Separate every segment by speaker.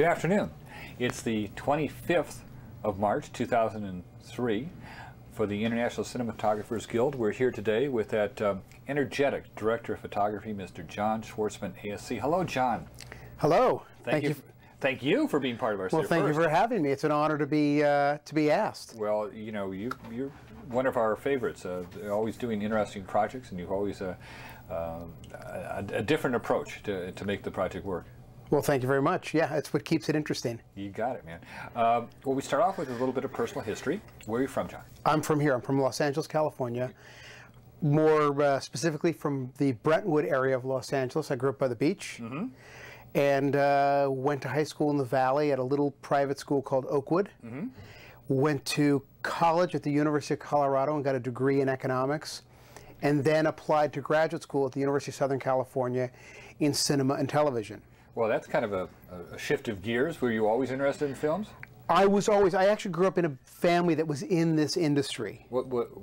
Speaker 1: Good afternoon. It's the 25th of March 2003 for the International Cinematographers Guild. We're here today with that energetic Director of Photography, Mr. John Schwartzman, A.S.C. Hello, John.
Speaker 2: Hello.
Speaker 1: Thank you for being part of our
Speaker 2: Well, thank you for having me. It's an honor to be asked.
Speaker 1: Well, you know, you're one of our favorites. You're always doing interesting projects, and you've always a different approach to make the project work.
Speaker 2: Well, thank you very much. Yeah, it's what keeps it interesting.
Speaker 1: You got it, man. Well, we start off with a little bit of personal history. Where are you from, John?
Speaker 2: I'm from here. I'm from Los Angeles, California. More specifically from the Brentwood area of Los Angeles. I grew up by the beach. And went to high school in the Valley at a little private school called Oakwood. Went to college at the University of Colorado and got a degree in economics, and then applied to graduate school at the University of Southern California in cinema and television. Well,
Speaker 1: that's kind of a shift of gears. Were you always interested in films?
Speaker 2: I actually grew up in a family that was in this industry.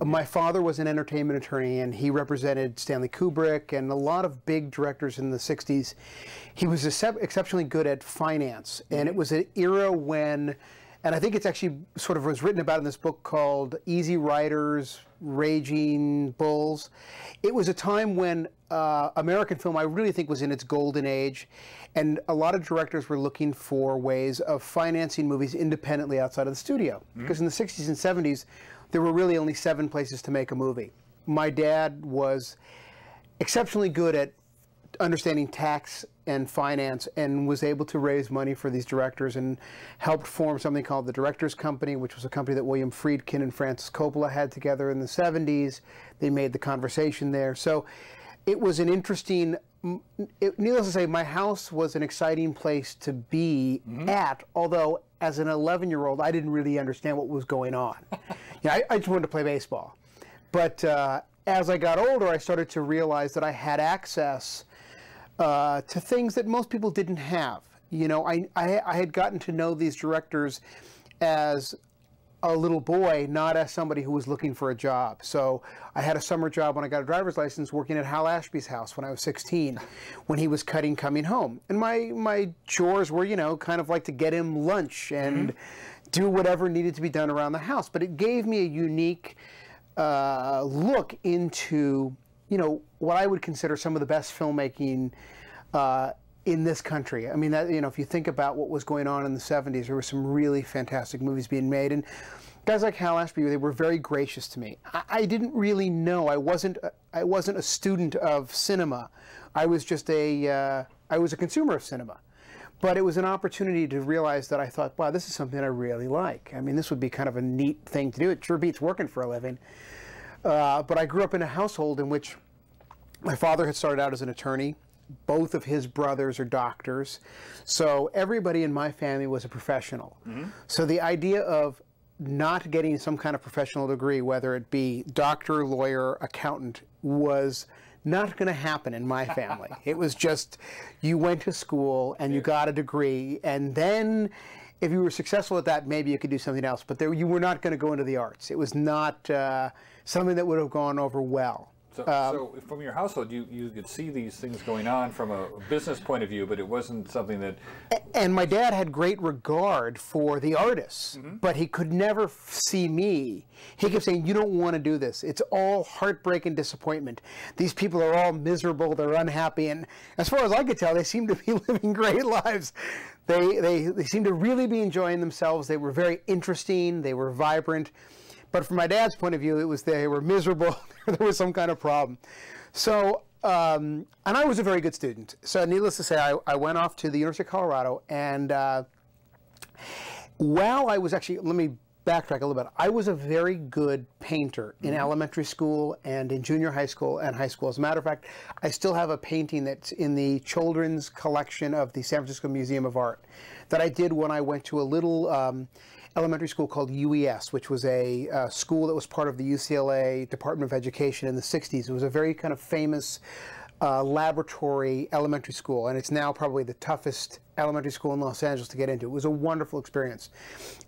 Speaker 2: My father was an entertainment attorney, and he represented Stanley Kubrick and a lot of big directors in the 60s. He was exceptionally good at finance, and it was an era when, and I think it's actually sort of was written about in this book called Easy Riders, Raging Bulls. It was a time when American film, I really think, was in its golden age, and a lot of directors were looking for ways of financing movies independently outside of the studio. Because in the 60s and 70s, there were really only 7 places to make a movie. My dad was exceptionally good at understanding tax and finance, and was able to raise money for these directors and helped form something called the Directors Company, which was a company that William Friedkin and Francis Coppola had together in the 70s. They made The Conversation there. So it was an interesting, needless to say, my house was an exciting place to be at, although as an 11-year-old, I didn't really understand what was going on. I just wanted to play baseball. But as I got older, I started to realize that I had access to things that most people didn't have. You know, I had gotten to know these directors as a little boy, not as somebody who was looking for a job. So I had a summer job when I got a driver's license working at Hal Ashby's house when I was 16, when he was cutting Coming Home. And my chores were, you know, kind of like to get him lunch and do whatever needed to be done around the house. But it gave me a unique look into, you know, what I would consider some of the best filmmaking in this country. I mean, that, you know, if you think about what was going on in the 70s, there were some really fantastic movies being made, and guys like Hal Ashby, they were very gracious to me. I didn't really know. I wasn't a student of cinema. I was just I was a consumer of cinema. But it was an opportunity to realize that I thought, wow, this is something I really like. I mean, this would be kind of a neat thing to do. It sure beats working for a living. But I grew up in a household in which my father had started out as an attorney. Both of his brothers are doctors. So everybody in my family was a professional. So the idea of not getting some kind of professional degree, whether it be doctor, lawyer, accountant, was not going to happen in my family. It was just, you went to school and you got a degree, and then if you were successful at that, maybe you could do something else. But you were not going to go into the arts. It was not something that would have gone over well.
Speaker 1: So from your household, you could see these things going on from a business point of view, but it wasn't something that...
Speaker 2: And my dad had great regard for the artists, but he could never see me. He kept saying, you don't want to do this. It's all heartbreak and disappointment. These people are all miserable, they're unhappy, and as far as I could tell, they seem to be living great lives. They seem to really be enjoying themselves. They were very interesting, they were vibrant. But from my dad's point of view, it was they were miserable. There was some kind of problem. So, and I was a very good student. So needless to say, I went off to the University of Colorado. And while I was actually, let me backtrack a little bit. I was a very good painter in elementary school and in junior high school and high school. As a matter of fact, I still have a painting that's in the children's collection of the San Francisco Museum of Art that I did when I went to a little elementary school called UES, which was a school that was part of the UCLA Department of Education in the 60s. It was a very kind of famous laboratory elementary school, and it's now probably the toughest elementary school in Los Angeles to get into. It was a wonderful experience.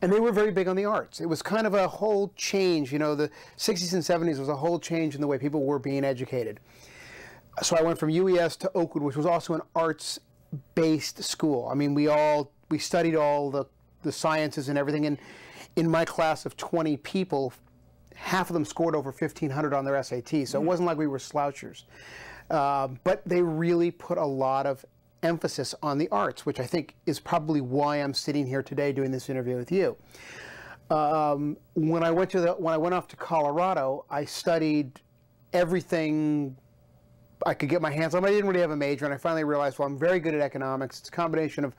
Speaker 2: And they were very big on the arts. It was kind of a whole change, you know, the 60s and 70s was a whole change in the way people were being educated. So I went from UES to Oakwood, which was also an arts-based school. I mean, we all we studied all the sciences and everything. And in my class of 20 people, half of them scored over 1,500 on their SAT. So it wasn't like we were slouchers. But they really put a lot of emphasis on the arts, which I think is probably why I'm sitting here today doing this interview with you. When I went off to Colorado, I studied everything I could get my hands on. I didn't really have a major, and I finally realized, well, I'm very good at economics. It's a combination of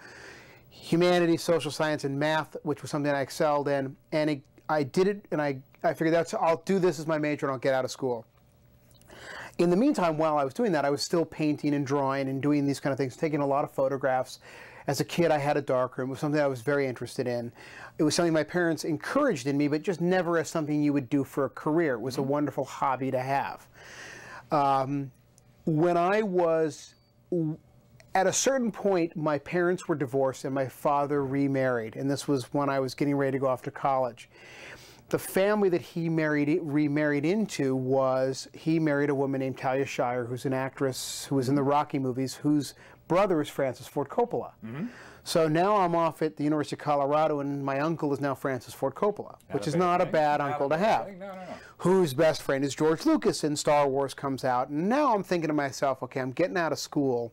Speaker 2: humanities, social science, and math, which was something I excelled in. And I did it, and I figured I'll do this as my major, and I'll get out of school. In the meantime, while I was doing that, I was still painting and drawing and doing these kind of things, taking a lot of photographs. As a kid, I had a darkroom. It was something I was very interested in. It was something my parents encouraged in me, but just never as something you would do for a career. It was a wonderful hobby to have. When I was, at a certain point, my parents were divorced and my father remarried. And this was when I was getting ready to go off to college. The family that he remarried into he married a woman named Talia Shire, who's an actress who was in the Rocky movies, whose brother is Francis Ford Coppola. So now I'm off at the University of Colorado, and my uncle is now Francis Ford Coppola, which is not a bad uncle to have. Whose best friend is George Lucas, and Star Wars comes out. And now I'm thinking to myself, okay, I'm getting out of school.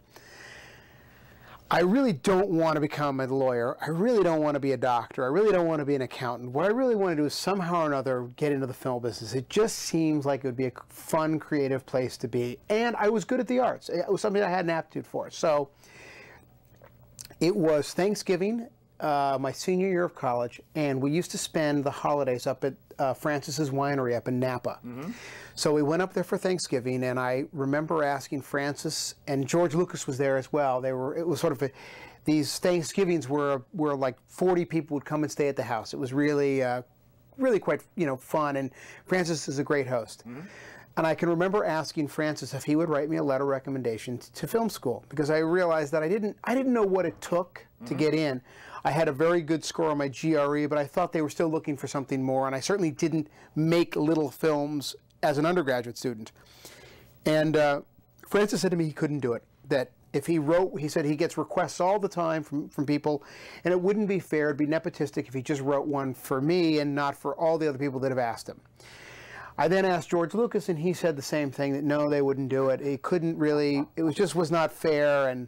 Speaker 2: I really don't want to become a lawyer. I really don't want to be a doctor. I really don't want to be an accountant. What I really want to do is somehow or another get into the film business. It just seems like it would be a fun, creative place to be. And I was good at the arts. It was something I had an aptitude for. So it was Thanksgiving, my senior year of college, and we used to spend the holidays up at Francis's Winery up in Napa. So we went up there for Thanksgiving, and I remember asking Francis, and George Lucas was there as well. It was sort of these Thanksgivings were like 40 people would come and stay at the house. It was really, really quite fun, and Francis is a great host. And I can remember asking Francis if he would write me a letter of recommendation to film school, because I realized that I didn't know what it took to get in. I had a very good score on my GRE, but I thought they were still looking for something more, and I certainly didn't make little films as an undergraduate student. And Francis said to me he couldn't do it, that if he wrote, he said he gets requests all the time from people, and it wouldn't be fair, it'd be nepotistic if he just wrote one for me and not for all the other people that have asked him. I then asked George Lucas, and he said the same thing, that no, they wouldn't do it. It couldn't really, was not fair. And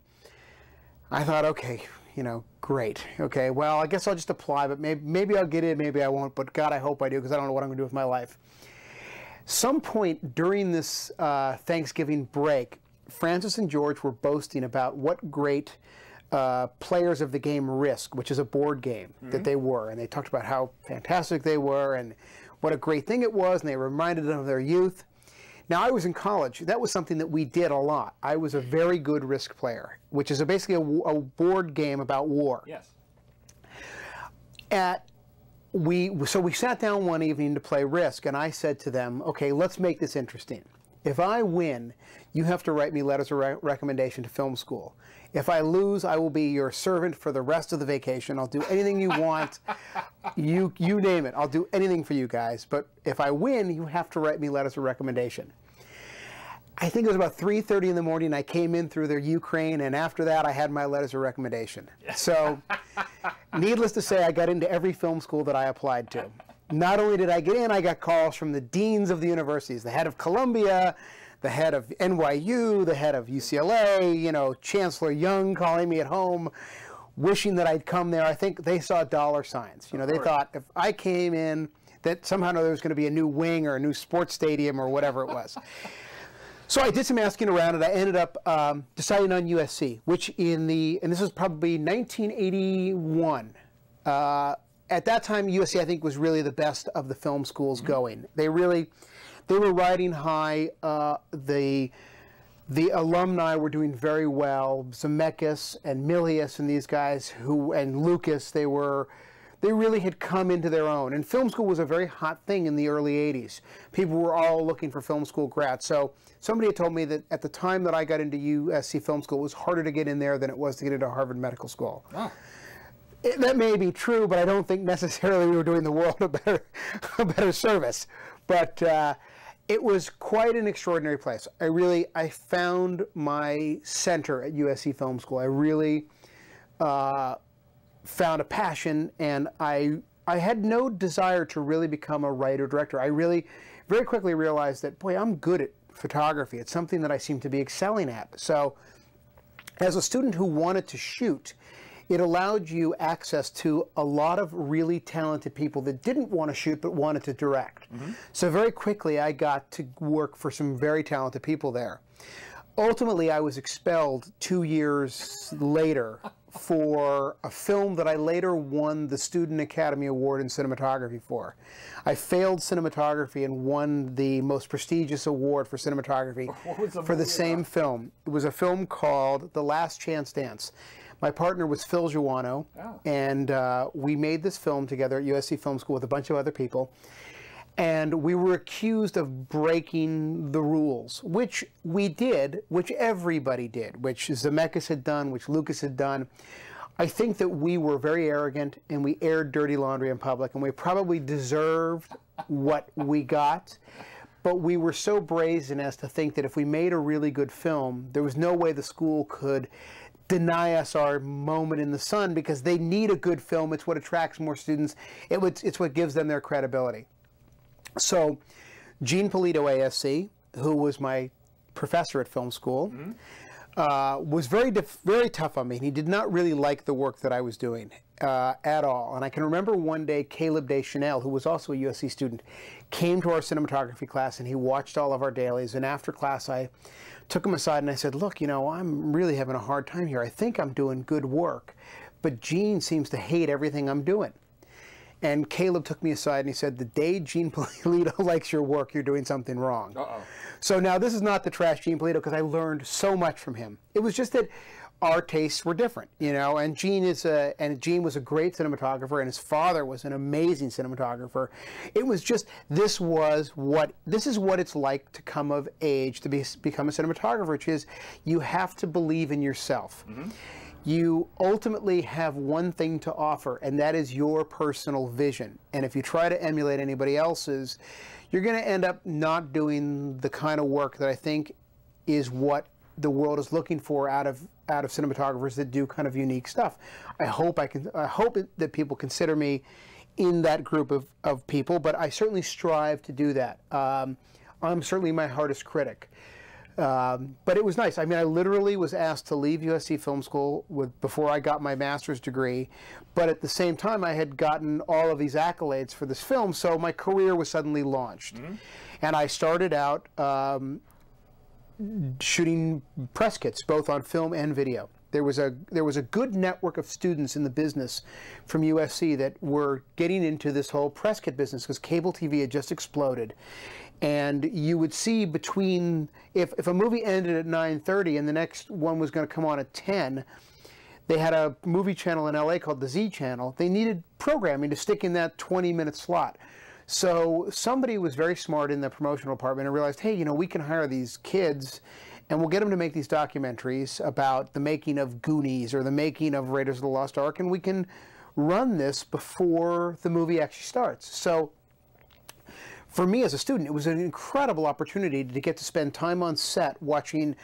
Speaker 2: I thought, okay, great. Okay, well, I guess I'll just apply, but maybe I'll get in, maybe I won't, but God, I hope I do, because I don't know what I'm going to do with my life. Some point during this Thanksgiving break, Francis and George were boasting about what great players of the game Risk, which is a board game, that they were. And they talked about how fantastic they were and what a great thing it was, and they reminded them of their youth. Now, I was in college. That was something that we did a lot. I was a very good Risk player, which is basically a board game about war.
Speaker 1: Yes.
Speaker 2: So we sat down one evening to play Risk, and I said to them, okay, let's make this interesting. If I win, you have to write me letters of recommendation to film school. If I lose, I will be your servant for the rest of the vacation. I'll do anything you want. You name it. I'll do anything for you guys. But if I win, you have to write me letters of recommendation. I think it was about 3:30 in the morning. I came in through the Ukraine, and after that, I had my letters of recommendation. So, needless to say, I got into every film school that I applied to. Not only did I get in, I got calls from the deans of the universities, the head of Columbia, the head of NYU, the head of UCLA, Chancellor Young calling me at home, wishing that I'd come there. I think they saw dollar signs. They thought if I came in, that somehow there was going to be a new wing or a new sports stadium or whatever it was. So I did some asking around, and I ended up deciding on USC, which and this was probably 1981. At that time, USC, I think, was really the best of the film schools going. They were riding high. The alumni were doing very well. Zemeckis and Milius and these guys and Lucas, they really had come into their own. And film school was a very hot thing in the early 80s. People were all looking for film school grads. So somebody had told me that at the time that I got into USC Film School, it was harder to get in there than it was to get into Harvard Medical School. Oh. That may be true, but I don't think necessarily we were doing the world a better service. But it was quite an extraordinary place. I found my center at USC Film School. I really found a passion, and I had no desire to really become a writer-director. I really very quickly realized that, boy, I'm good at photography. It's something that I seem to be excelling at. So as a student who wanted to shoot, it allowed you access to a lot of really talented people that didn't want to shoot but wanted to direct. Mm-hmm. So very quickly I got to work for some very talented people there. Ultimately, I was expelled 2 years later for a film that I later won the Student Academy Award in cinematography for. I failed cinematography and won the most prestigious award for cinematography for the same film. It was a film called The Last Chance Dance. My partner was Phil Giuano, and we made this film together at USC Film School with a bunch of other people. And we were accused of breaking the rules, which we did, which everybody did, which Zemeckis had done, which Lucas had done. I think that we were very arrogant, and we aired dirty laundry in public, and we probably deserved what we got. But we were so brazen as to think that if we made a really good film, there was no way the school could deny us our moment in the sun, because they need a good film. It's what attracts more students. It's what gives them their credibility. So Gene Polito, A.S.C., who was my professor at film school, was very tough on me. He did not really like the work that I was doing at all. And I can remember one day Caleb Deschanel, who was also a USC student, came to our cinematography class, and he watched all of our dailies. And after class, I took him aside and I said, look, you know, I'm really having a hard time here. I think I'm doing good work, but Gene seems to hate everything I'm doing. And Caleb took me aside and he said, the day Gene Polito likes your work, you're doing something wrong. So now this is not to trash Gene Polito, because I learned so much from him. It was just that our tastes were different, you know, and Gene was a great cinematographer, and his father was an amazing cinematographer. It was just, this is what it's like to come of age, to become a cinematographer, which is you have to believe in yourself. Mm-hmm. You ultimately have one thing to offer, and that is your personal vision. And if you try to emulate anybody else's, you're going to end up not doing the kind of work that I think is what the world is looking for out of cinematographers that do kind of unique stuff. I hope that people consider me in that group of people, but I certainly strive to do that. I'm certainly my hardest critic. But it was nice. I mean, I literally was asked to leave USC Film School before I got my master's degree, but at the same time I had gotten all of these accolades for this film, so my career was suddenly launched. Mm-hmm. And I started out shooting press kits, both on film and video. There was a good network of students in the business from USC that were getting into this whole press kit business, because cable TV had just exploded. And you would see between, if a movie ended at 9:30 and the next one was going to come on at 10, they had a movie channel in LA called the Z Channel. They needed programming to stick in that 20-minute slot. So somebody was very smart in the promotional department and realized, hey, you know, we can hire these kids and we'll get them to make these documentaries about the making of Goonies or the making of Raiders of the Lost Ark, and we can run this before the movie actually starts. So for me as a student, it was an incredible opportunity to get to spend time on set watching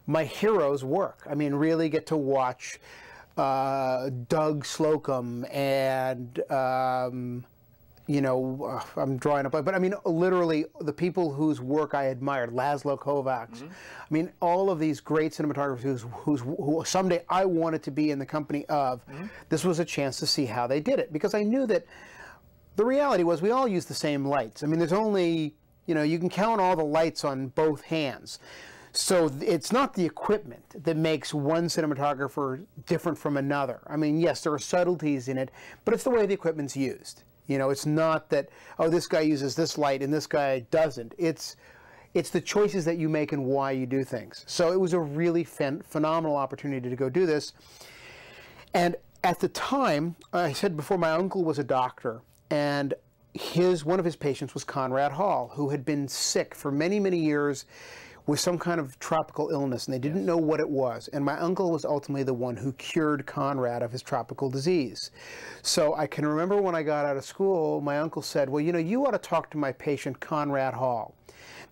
Speaker 2: my heroes work. I mean, really get to watch Doug Slocum and, you know, I'm drawing up, but I mean, literally the people whose work I admired, Laszlo Kovacs. Mm-hmm. I mean, all of these great cinematographers who someday I wanted to be in the company of. Mm-hmm. This was a chance to see how they did it, because I knew that the reality was we all use the same lights. I mean, there's only, you know, you can count all the lights on both hands. So it's not the equipment that makes one cinematographer different from another. I mean, yes, there are subtleties in it, but it's the way the equipment's used. You know, it's not that, oh, this guy uses this light and this guy doesn't. It's the choices that you make and why you do things. So it was a really phenomenal opportunity to go do this. And at the time, I said before, my uncle was a doctor, and one of his patients was Conrad Hall, who had been sick for many, many years with some kind of tropical illness, and they didn't know what it was. And my uncle was ultimately the one who cured Conrad of his tropical disease. So I can remember when I got out of school, my uncle said, well, you know, you ought to talk to my patient, Conrad Hall,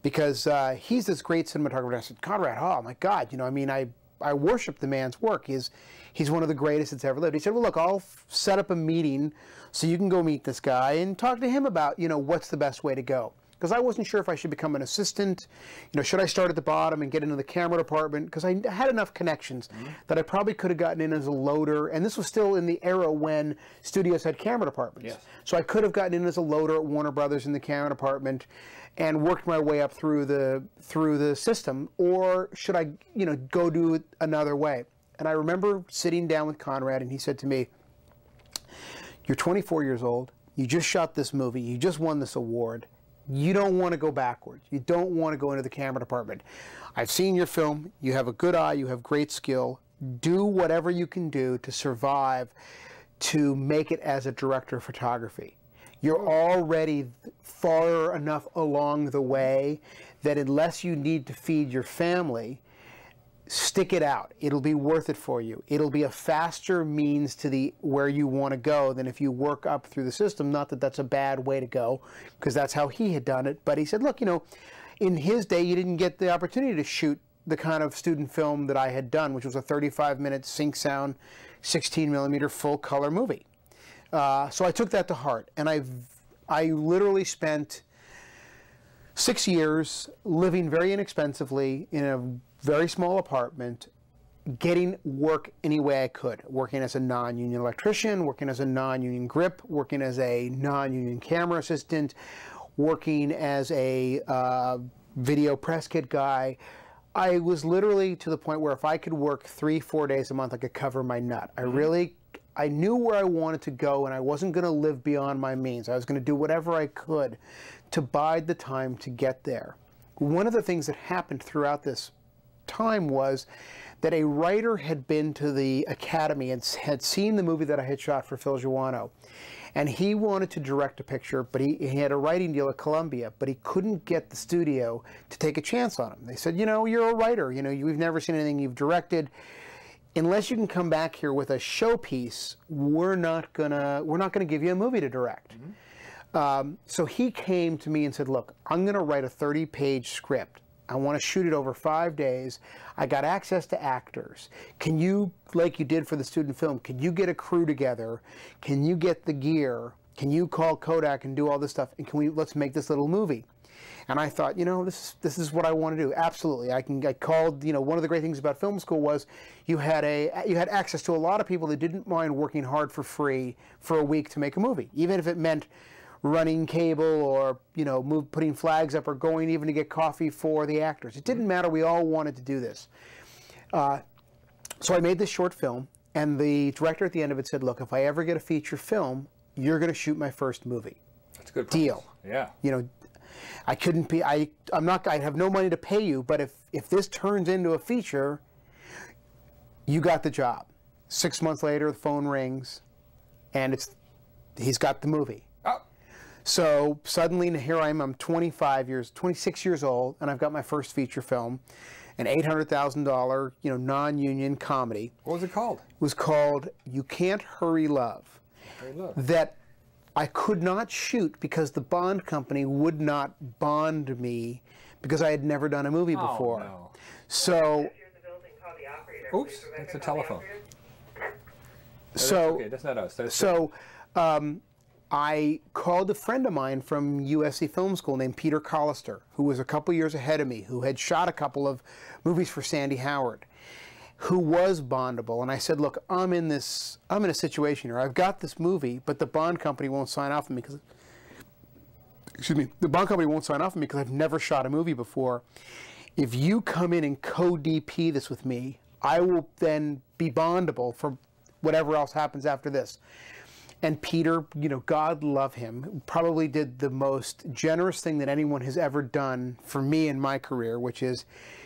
Speaker 2: because he's this great cinematographer. And I said, Conrad Hall, my God, you know, I mean, I I worship the man's work. He's one of the greatest that's ever lived. He said, well, look, I'll set up a meeting so you can go meet this guy and talk to him about, what's the best way to go. Because I wasn't sure if I should become an assistant. Should I start at the bottom and get into the camera department? Because I had enough connections that I probably could have gotten in as a loader. And this was still in the era when studios had camera departments. Yes. So I could have gotten in as a loader at Warner Brothers in the camera department and worked my way up through the system. Or should I, go do it another way? And I remember sitting down with Conrad, and he said to me, "You're 24 years old. You just shot this movie. You just won this award. You don't want to go backwards. You don't want to go into the camera department. I've seen your film. You have a good eye. You have great skill. Do whatever you can do to survive, to make it as a director of photography. You're already far enough along the way that unless you need to feed your family, stick it out. It'll be worth it for you. It'll be a faster means to where you want to go than if you work up through the system. Not that that's a bad way to go, because that's how he had done it. But he said, look, in his day, you didn't get the opportunity to shoot the kind of student film that I had done, which was a 35-minute sync sound, 16mm full color movie. So I took that to heart, and I literally spent 6 years living very inexpensively in a very small apartment, getting work any way I could, working as a non-union electrician, working as a non-union grip, working as a non-union camera assistant, working as a video press kit guy. I was literally to the point where if I could work 3-4 days a month, I could cover my nut. I knew where I wanted to go, and I wasn't going to live beyond my means. I was going to do whatever I could to bide the time to get there. One of the things that happened throughout this time was that a writer had been to the Academy and had seen the movie that I had shot for Phil Joannou, and he wanted to direct a picture, but he had a writing deal at Columbia, but he couldn't get the studio to take a chance on him. They said, you're a writer, we've never seen anything you've directed. Unless you can come back here with a showpiece, we're not gonna give you a movie to direct. So he came to me and said, look, I'm gonna write a 30-page script. I want to shoot it over 5 days. I got access to actors. Can you, like you did for the student film, can you get a crew together? Can you get the gear? Can you call Kodak and do all this stuff? And let's make this little movie. And I thought, this is what I want to do. Absolutely. I called, one of the great things about film school was you had access to a lot of people that didn't mind working hard for free for a week to make a movie, even if it meant running cable or putting flags up or going even to get coffee for the actors. It didn't matter. We all wanted to do this. So I made this short film, and the director at the end of it said, look, if I ever get a feature film, you're going to shoot my first movie.
Speaker 1: That's a good
Speaker 2: deal.
Speaker 1: Yeah.
Speaker 2: I couldn't be, I have no money to pay you, but if this turns into a feature, you got the job. 6 months later, the phone rings, and he's got the movie.
Speaker 1: Oh.
Speaker 2: So suddenly here I am, I'm 26 years old, and I've got my first feature film, an $800,000, non-union comedy.
Speaker 1: What was it called?
Speaker 2: It was called You Can't Hurry Love. That I could not shoot because the bond company would not bond me because I had never done a movie before.
Speaker 1: No.
Speaker 2: So,
Speaker 1: oops, it's a telephone.
Speaker 2: So,
Speaker 1: okay, that's not us.
Speaker 2: I called a friend of mine from A.S.C. Film School named Peter Collister, who was a couple years ahead of me, who had shot a couple of movies for Sandy Howard, who was bondable. And I said, look, I'm in a situation here. I've got this movie, but the bond company won't sign off on me because, the bond company won't sign off on me because I've never shot a movie before. If you come in and co-DP this with me, I will then be bondable for whatever else happens after this. And Peter, God love him, probably did the most generous thing that anyone has ever done for me in my career, which is,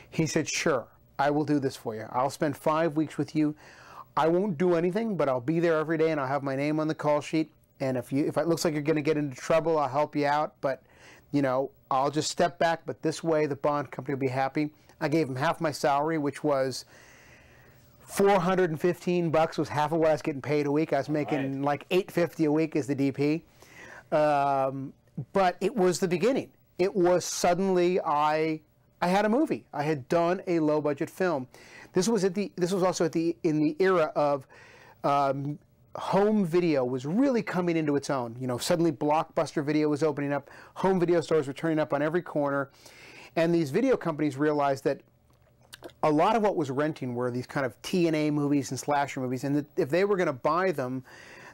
Speaker 2: he said, sure, I will do this for you. I'll spend 5 weeks with you. I won't do anything, but I'll be there every day, and I'll have my name on the call sheet. And if it looks like you're going to get into trouble, I'll help you out. But, I'll just step back. But this way, the bond company will be happy. I gave him half my salary, which was $415 was half of what I was getting paid a week. I was making like $850 a week as the DP. But it was the beginning. It was suddenly I had a movie. I had done a low-budget film. This was also in the era of home video was really coming into its own. You know, suddenly Blockbuster Video was opening up, home video stores were turning up on every corner, and these video companies realized that a lot of what was renting were these kind of T&A movies and slasher movies, and that if they were going to buy them,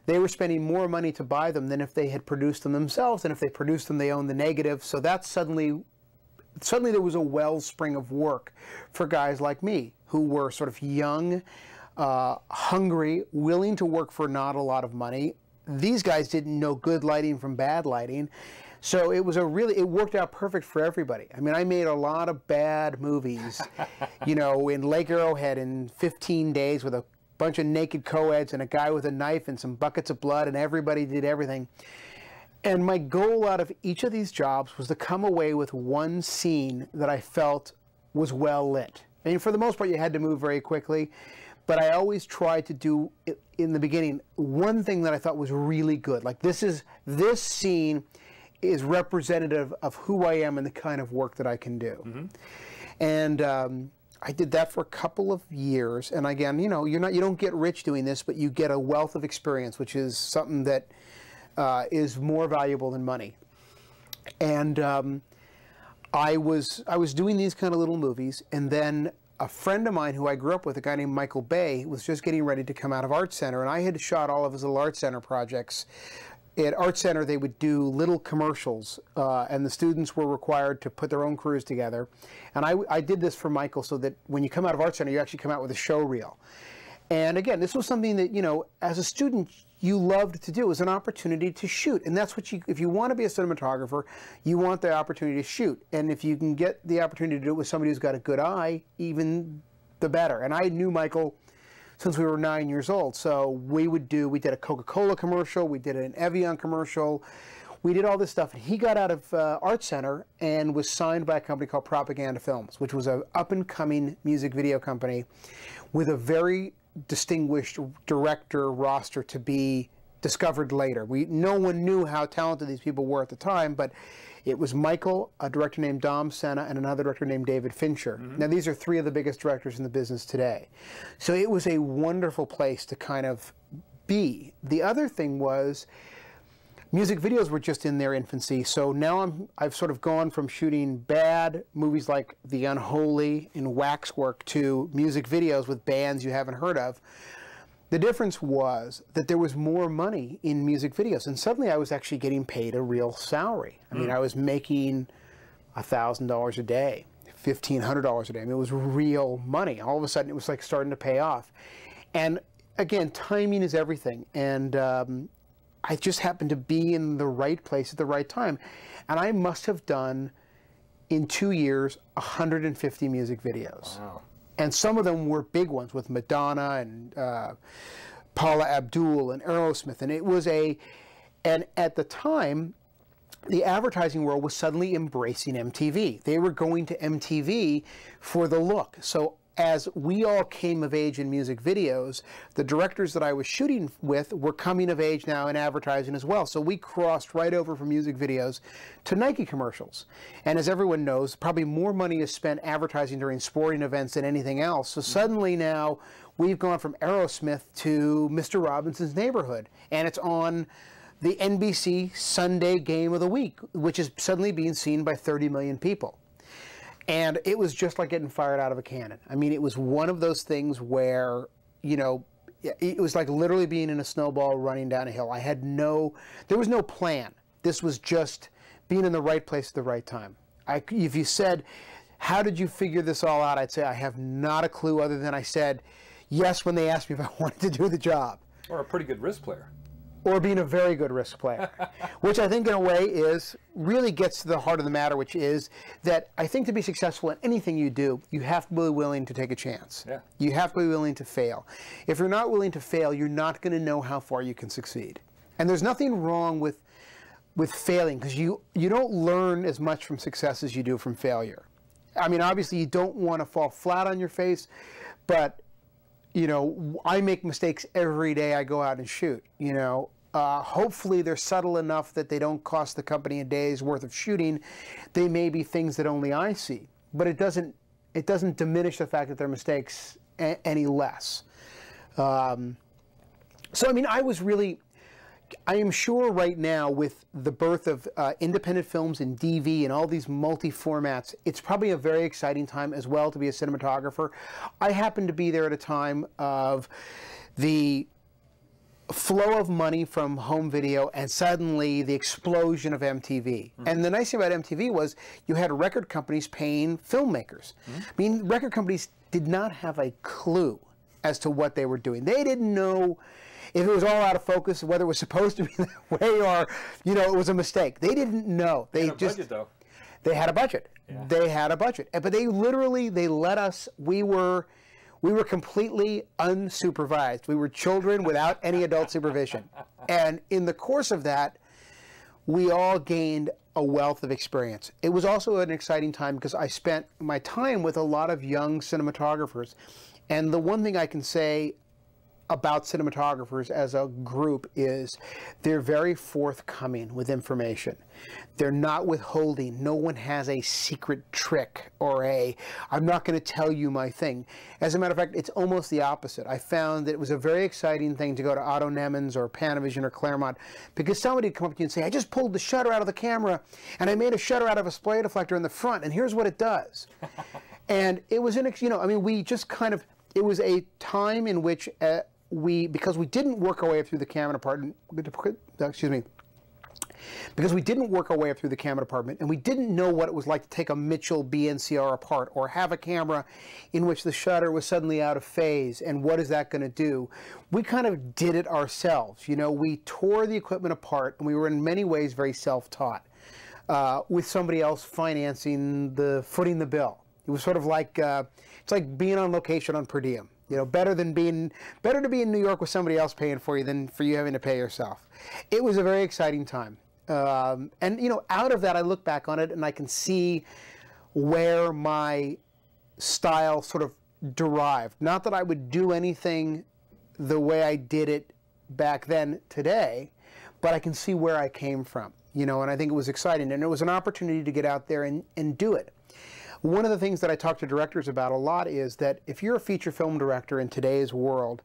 Speaker 2: they were spending more money to buy them than if they had produced them themselves, and if they produced them, they owned the negative. So that suddenly there was a wellspring of work for guys like me who were sort of young, hungry, willing to work for not a lot of money. These guys didn't know good lighting from bad lighting. So it worked out perfect for everybody. I mean, I made a lot of bad movies, you know, in Lake Arrowhead in 15 days with a bunch of naked co-eds and a guy with a knife and some buckets of blood, and everybody did everything. And my goal out of each of these jobs was to come away with one scene that I felt was well lit. I mean, for the most part, you had to move very quickly, but I always tried to do, in the beginning, one thing that I thought was really good. Like, this scene is representative of who I am and the kind of work that I can do. Mm-hmm. And I did that for a couple of years. And again, you know, you don't get rich doing this, but you get a wealth of experience, which is something that is more valuable than money. And I was doing these kind of little movies, and then a friend of mine who I grew up with, a guy named Michael Bay, was just getting ready to come out of Art Center, and I had shot all of his little Art Center projects. At Art Center, they would do little commercials, and the students were required to put their own crews together. And I did this for Michael so that when you come out of Art Center, you actually come out with a show reel. And again, this was something that, you know, as a student, you loved to do. It was an opportunity to shoot. And that's what if you want to be a cinematographer, you want the opportunity to shoot. And if you can get the opportunity to do it with somebody who's got a good eye, even the better. And I knew Michael since we were 9 years old. So we did a Coca-Cola commercial, we did an Evian commercial, we did all this stuff. And he got out of Art Center and was signed by a company called Propaganda Films, which was an up-and-coming music video company with a very distinguished director roster to be discovered later. No one knew how talented these people were at the time, but it was Michael, a director named Dom Senna, and another director named David Fincher. Mm-hmm. Now, these are three of the biggest directors in the business today. So it was a wonderful place to kind of be. The other thing was, music videos were just in their infancy, so now I've sort of gone from shooting bad movies like The Unholy and Waxwork to music videos with bands you haven't heard of. The difference was that there was more money in music videos, and suddenly I was actually getting paid a real salary. I mean, I was making $1,000 a day, $1,500 a day. I mean, it was real money. All of a sudden, it was like starting to pay off. And again, timing is everything. And I just happened to be in the right place at the right time. And I must have done, in 2 years, 150 music videos. Wow. And some of them were big ones with Madonna and Paula Abdul and Aerosmith. And it was and at the time, the advertising world was suddenly embracing MTV. They were going to MTV for the look. So as we all came of age in music videos, the directors that I was shooting with were coming of age now in advertising as well. So we crossed right over from music videos to Nike commercials. And as everyone knows, probably more money is spent advertising during sporting events than anything else. So suddenly now we've gone from Aerosmith to Mr. Robinson's Neighborhood. And it's on the NBC Sunday Game of the Week, which is suddenly being seen by 30 million people. And it was just like getting fired out of a cannon. I mean, it was one of those things where, you know, it was like literally being in a snowball running down a hill. There was no plan. This was just being in the right place at the right time. If you said, how did you figure this all out? I'd say I have not a clue, other than I said yes when they asked me if I wanted to do the job.
Speaker 1: Or a pretty good risk player.
Speaker 2: Or being a very good risk player, which I think in a way really gets to the heart of the matter, which is that I think to be successful in anything you do, you have to be willing to take a chance. Yeah. You have to be willing to fail. If you're not willing to fail, you're not going to know how far you can succeed. And there's nothing wrong with failing, because you don't learn as much from success as you do from failure. I mean, obviously you don't want to fall flat on your face, but you know, I make mistakes every day I go out and shoot, you know. Hopefully they're subtle enough that they don't cost the company a day's worth of shooting. They may be things that only I see, but it doesn't diminish the fact that they're mistakes any less. So, I mean, I am sure right now with the birth of independent films and DV and all these multi-formats, it's probably a very exciting time as well to be a cinematographer. I happened to be there at a time of the flow of money from home video and suddenly the explosion of MTV. And the nice thing about MTV was you had record companies paying filmmakers. I mean, record companies did not have a clue as to what they were doing. They didn't know if it was all out of focus, whether it was supposed to be that way or, you know, it was a mistake. They didn't know. They
Speaker 1: had a budget, though.
Speaker 2: They had a budget.
Speaker 1: Yeah.
Speaker 2: They had a budget. But they literally, they let us, we were completely unsupervised. We were children without any adult supervision. And in the course of that, we all gained a wealth of experience. It was also an exciting time because I spent my time with a lot of young cinematographers. And the one thing I can say about cinematographers as a group is they're very forthcoming with information. They're not withholding. No one has a secret trick or I'm not going to tell you my thing. As a matter of fact, it's almost the opposite. I found that it was a very exciting thing to go to Otto Nemens or Panavision or Claremont because somebody would come up to you and say, I just pulled the shutter out of the camera and I made a shutter out of a spray deflector in the front and here's what it does. And it was, you know, I mean, we just kind of, it was a time in which because we didn't work our way up through the camera department, because we didn't work our way up through the camera department, and we didn't know what it was like to take a Mitchell BNCR apart, or have a camera in which the shutter was suddenly out of phase, and what is that going to do? We kind of did it ourselves. You know, we tore the equipment apart, and we were in many ways very self-taught, with somebody else footing the bill. It was sort of like, it's like being on location on per diem. You know, better to be in New York with somebody else paying for you than for you having to pay yourself. It was a very exciting time. And, you know, out of that, I look back on it and I can see where my style sort of derived. Not that I would do anything the way I did it back then today, but I can see where I came from, you know, and I think it was exciting. And it was an opportunity to get out there and do it. One of the things that I talk to directors about a lot is that if you're a feature film director in today's world,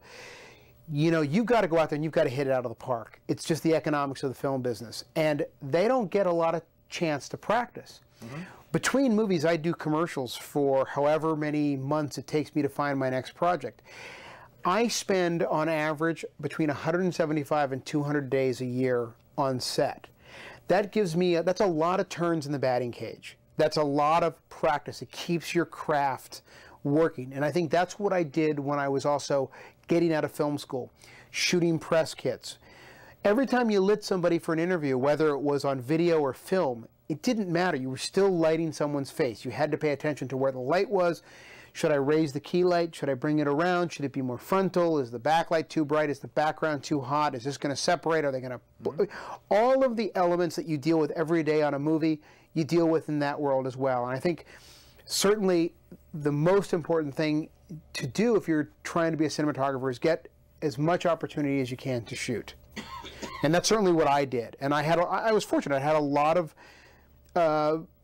Speaker 2: you know, you've got to go out there and you've got to hit it out of the park. It's just the economics of the film business. And they don't get a lot of chance to practice. Between movies, I do commercials for however many months it takes me to find my next project. I spend, on average, between 175 and 200 days a year on set. That gives me, that's a lot of turns in the batting cage. That's a lot of practice. It keeps your craft working. And I think that's what I did when I was also getting out of film school, shooting press kits. Every time you lit somebody for an interview, whether it was on video or film, it didn't matter. You were still lighting someone's face. You had to pay attention to where the light was. Should I raise the key light? Should I bring it around? Should it be more frontal? Is the backlight too bright? Is the background too hot? Is this going to separate? Are they going to... All of the elements that you deal with every day on a movie, you deal with in that world as well. And I think certainly the most important thing to do if you're trying to be a cinematographer is get as much opportunity as you can to shoot. And that's certainly what I did. And I was fortunate. I had a lot of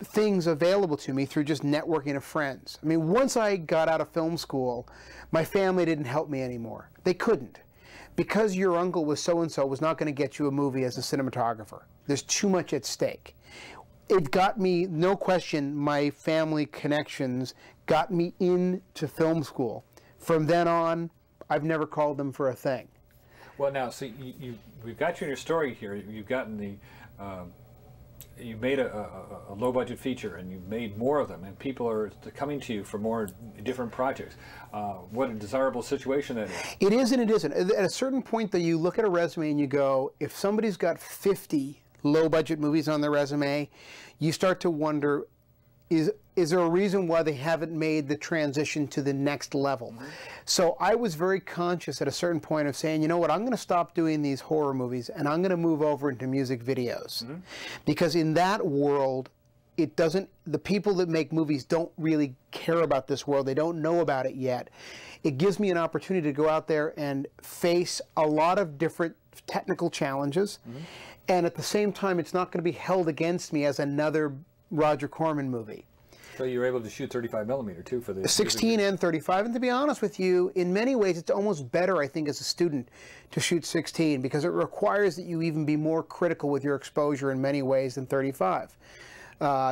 Speaker 2: things available to me through just networking of friends. I mean, once I got out of film school, my family didn't help me anymore. They couldn't. Because your uncle was so-and-so was not going to get you a movie as a cinematographer. There's too much at stake. It got me, no question, my family connections got me into film school. From then on, I've never called them for a thing.
Speaker 1: Well, now, see, we've got you in your story here. You've gotten the, you made a low-budget feature, and you've made more of them, and people are coming to you for more different projects. What a desirable situation that is. It is and it isn't.
Speaker 2: At a certain point, though, you look at a resume and you go, if somebody's got 50 low-budget movies on their resume, you start to wonder, is there a reason why they haven't made the transition to the next level? So I was very conscious at a certain point of saying, you know what, I'm going to stop doing these horror movies and I'm going to move over into music videos. Because in that world, it doesn't, the people that make movies don't really care about this world. They don't know about it yet. It gives me an opportunity to go out there and face a lot of different technical challenges. And at the same time, it's not going to be held against me as another Roger Corman movie.
Speaker 1: So you were able to shoot 35 millimeter too for the
Speaker 2: 16 and 35, and to be honest with you, in many ways it's almost better, I think, as a student to shoot 16 because it requires that you even be more critical with your exposure in many ways than 35.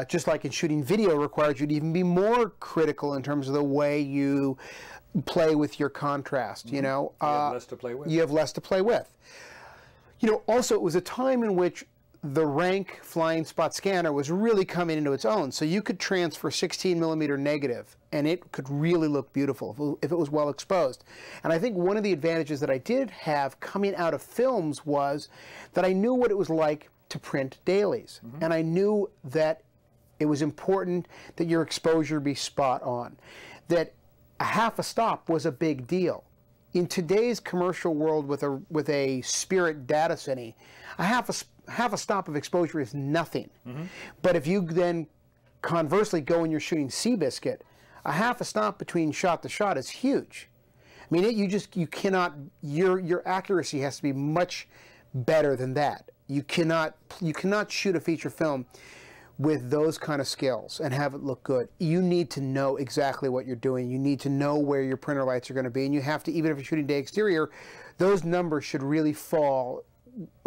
Speaker 2: Just like in shooting video requires you to even be more critical in terms of the way you play with your contrast, you know.
Speaker 1: You have less to play with.
Speaker 2: You have less to play with. You know, also it was a time in which the rank flying spot scanner was really coming into its own. So you could transfer 16 millimeter negative and it could really look beautiful if it was well exposed. And I think one of the advantages that I did have coming out of films was that I knew what it was like to print dailies. And I knew that it was important that your exposure be spot on. That a half a stop was a big deal. In today's commercial world with a Spirit data cine, a half a stop of exposure is nothing. But if you then conversely go and you're shooting Seabiscuit, a half a stop between shot to shot is huge. I mean, you cannot, your accuracy has to be much better than that. You cannot shoot a feature film with those kind of skills and have it look good. You need to know exactly what you're doing. You need to know where your printer lights are going to be, and you have to, even if you're shooting day exterior, those numbers should really fall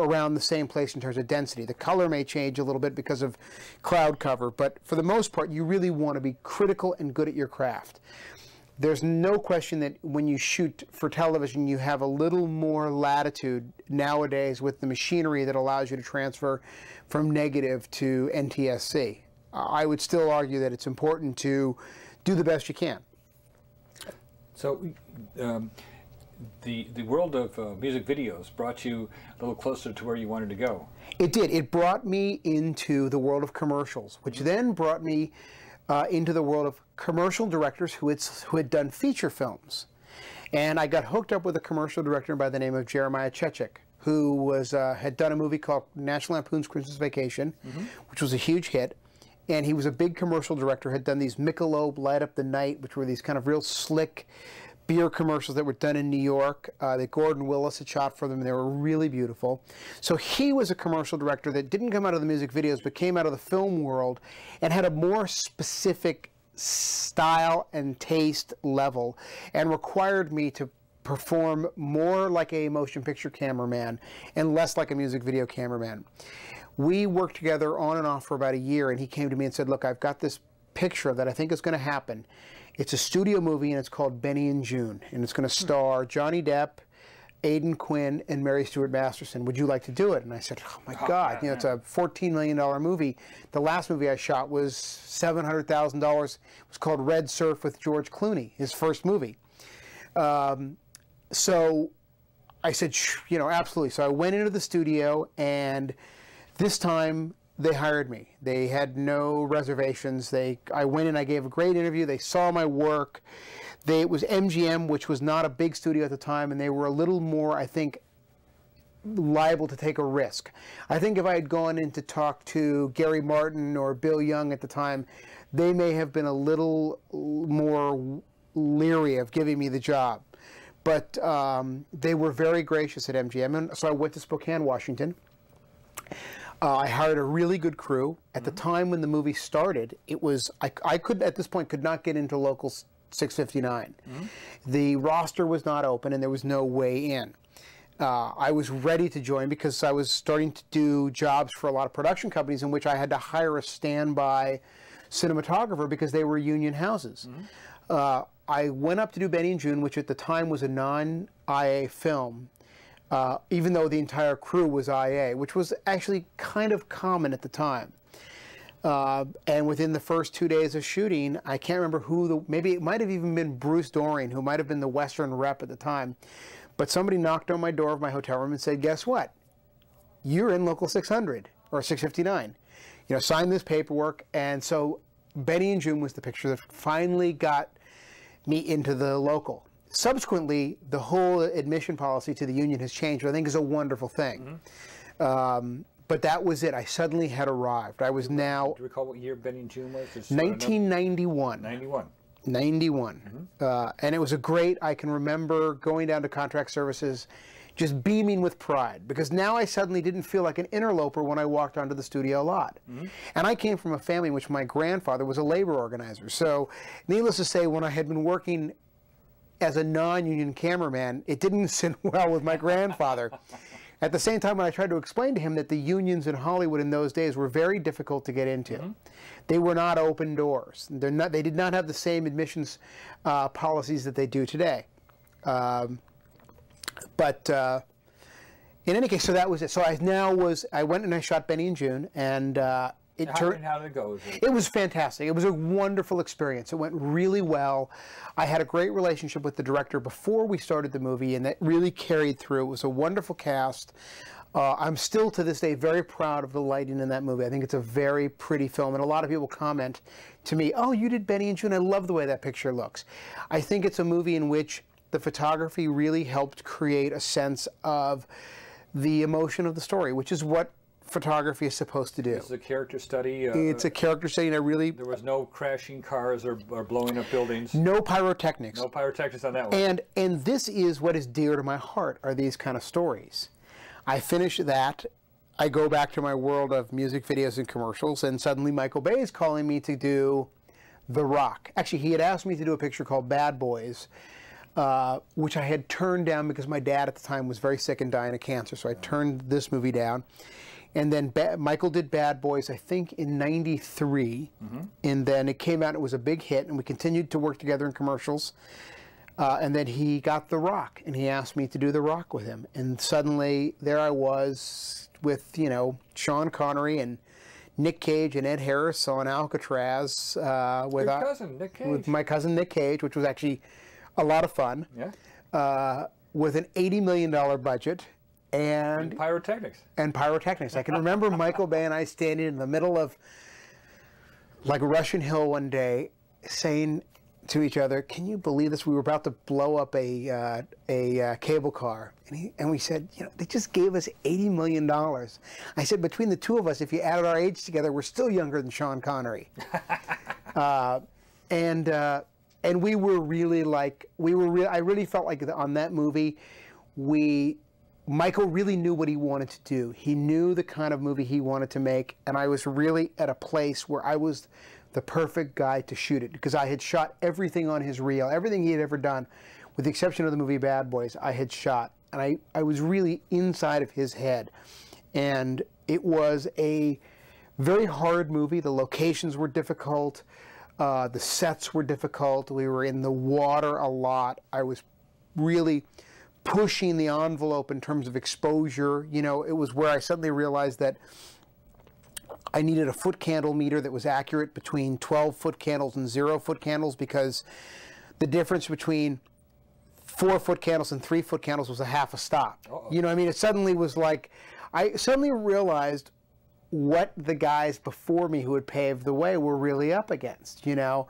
Speaker 2: around the same place in terms of density. The color may change a little bit because of cloud cover, but for the most part, you really want to be critical and good at your craft. There's no question that when you shoot for television, you have a little more latitude nowadays with the machinery that allows you to transfer from negative to NTSC. I would still argue that it's important to do the best you can.
Speaker 1: So the world of music videos brought you a little closer to where you wanted to go.
Speaker 2: It did. It brought me into the world of commercials, which then brought me into the world of commercial directors who had done feature films. And I got hooked up with a commercial director by the name of Jeremiah Chechik, who was had done a movie called National Lampoon's Christmas Vacation, which was a huge hit. And he was a big commercial director, had done these Michelob Light Up the Night, which were these kind of real slick beer commercials that were done in New York that Gordon Willis had shot for them. They were really beautiful. So he was a commercial director that didn't come out of the music videos, but came out of the film world and had a more specific style and taste level and required me to perform more like a motion picture cameraman and less like a music video cameraman. We worked together on and off for about a year, and he came to me and said, look, I've got this picture that I think is going to happen. It's a studio movie, and it's called Benny and June, and it's going to star Johnny Depp, Aidan Quinn, and Mary Stuart Masterson. Would you like to do it? And I said, oh my God, you know, it's a $14 million movie. The last movie I shot was $700,000. It was called Red Surf with George Clooney, his first movie. So I said, you know, absolutely. So I went into the studio, and this time they hired me. They had no reservations. I went in, I gave a great interview. They saw my work. It was MGM, which was not a big studio at the time, and they were a little more, I think, liable to take a risk. I think if I had gone in to talk to Gary Martin or Bill Young at the time, they may have been a little more leery of giving me the job. But they were very gracious at MGM, and so I went to Spokane, Washington. I hired a really good crew. At the time when the movie started, it was I could at this point could not get into local 659. The roster was not open, and there was no way in. I was ready to join because I was starting to do jobs for a lot of production companies in which I had to hire a standby cinematographer because they were union houses. I went up to do Benny and June, which at the time was a non-IA film, even though the entire crew was IA, which was actually kind of common at the time. And within the first 2 days of shooting, I can't remember who, maybe it might have even been Bruce Doring, who might have been the Western rep at the time, but somebody knocked on my door of my hotel room and said, guess what? You're in Local 600, or 659. You know, sign this paperwork. And so Benny and June was the picture that finally got me into the local. Subsequently, the whole admission policy to the union has changed, which I think is a wonderful thing. But that was it. I suddenly had arrived. I was now...
Speaker 1: Do you recall what year Benny and June was?
Speaker 2: 1991.
Speaker 1: 91.
Speaker 2: 91. And it was a great... I can remember going down to contract services just beaming with pride, because now I suddenly didn't feel like an interloper when I walked onto the studio lot. And I came from a family in which my grandfather was a labor organizer. So needless to say, when I had been working as a non-union cameraman, it didn't sit well with my grandfather. At the same time, when I tried to explain to him that the unions in Hollywood in those days were very difficult to get into. They were not open doors. They did not have the same admissions policies that they do today. But in any case, so that was it. So I went and I shot Benny and June, and
Speaker 1: how did it go?
Speaker 2: It was fantastic. It was a wonderful experience. It went really well. I had a great relationship with the director before we started the movie, and that really carried through. It was a wonderful cast. I'm still to this day very proud of the lighting in that movie. I think it's a very pretty film, and a lot of people comment to me, "Oh, you did Benny and June. I love the way that picture looks." I think it's a movie in which the photography really helped create a sense of the emotion of the story, which is what photography is supposed to do.
Speaker 1: It's a character study.
Speaker 2: It's a character study, and
Speaker 1: there was no crashing cars or blowing up buildings.
Speaker 2: No pyrotechnics.
Speaker 1: No pyrotechnics on that one.
Speaker 2: And this is what is dear to my heart, are these kind of stories. I finish that. I go back to my world of music videos and commercials, and suddenly Michael Bay is calling me to do The Rock. Actually, he had asked me to do a picture called Bad Boys, which I had turned down because my dad at the time was very sick and dying of cancer, so I turned this movie down. And then Michael did Bad Boys, I think, in '93, and then it came out, it was a big hit, and we continued to work together in commercials. And then he got The Rock, and he asked me to do The Rock with him. And suddenly, there I was with, you know, Sean Connery and Nick Cage and Ed Harris on Alcatraz. With
Speaker 1: Your cousin, Nick Cage.
Speaker 2: With my cousin Nick Cage, which was actually a lot of fun.
Speaker 1: Yeah.
Speaker 2: With an $80 million budget.
Speaker 1: And pyrotechnics.
Speaker 2: And pyrotechnics. I can remember Michael Bay and I standing in the middle of like Russian Hill one day saying to each other, "Can you believe this? We were about to blow up a cable car." And we said, "You know, they just gave us $80 million. I said, "Between the two of us, if you added our age together, we're still younger than Sean Connery." And we were really like, I really felt like on that movie, Michael really knew what he wanted to do. He knew the kind of movie he wanted to make, and I was really at a place where I was the perfect guy to shoot it, because I had shot everything on his reel, everything he had ever done, with the exception of the movie Bad Boys, I had shot, and I was really inside of his head. And it was a very hard movie. The locations were difficult. The sets were difficult. We were in the water a lot. I was really pushing the envelope in terms of exposure. You know, it was where I suddenly realized that I needed a foot candle meter that was accurate between 12-foot candles and 0-foot candles, because the difference between 4-foot candles and 3-foot candles was a half a stop. You know what I mean? It suddenly was like, I suddenly realized what the guys before me who had paved the way were really up against, you know?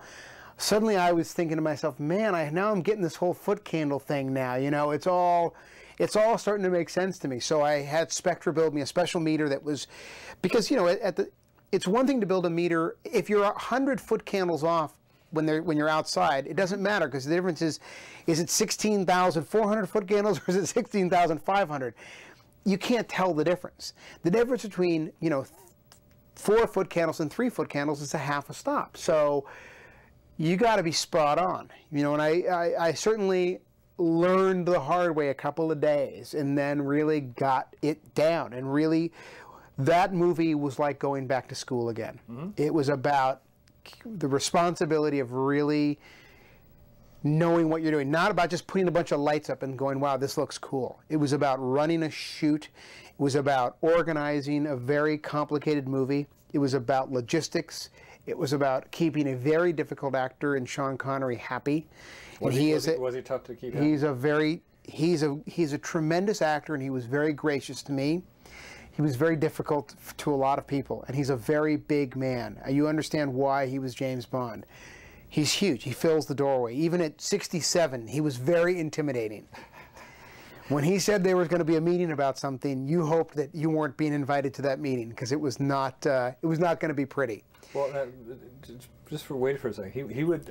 Speaker 2: Suddenly I was thinking to myself, man, now I'm getting this whole foot candle thing now, you know? It's all starting to make sense to me. So I had Spectra build me a special meter that was, because, you know, it's one thing to build a meter. If you're 100-foot candles off when you're outside, it doesn't matter, because the difference is it 16,400 foot candles or is it 16,500? You can't tell the difference. The difference between, you know, 4-foot candles and 3-foot candles is a half a stop. So you got to be spot on, you know. And I certainly learned the hard way a couple of days, and then really got it down. And really, that movie was like going back to school again. It was about the responsibility of really knowing what you're doing, not about just putting a bunch of lights up and going, wow, this looks cool. It was about running a shoot. It was about organizing a very complicated movie. It was about logistics. It was about keeping a very difficult actor in Sean Connery happy.
Speaker 1: Was he tough to keep happy?
Speaker 2: He's a tremendous actor, and he was very gracious to me. He was very difficult to a lot of people, and he's a very big man. You understand why he was James Bond. He's huge. He fills the doorway. Even at 67, he was very intimidating. When he said there was going to be a meeting about something, you hoped that you weren't being invited to that meeting because it was not going to be pretty.
Speaker 1: Well, just wait for a second. He would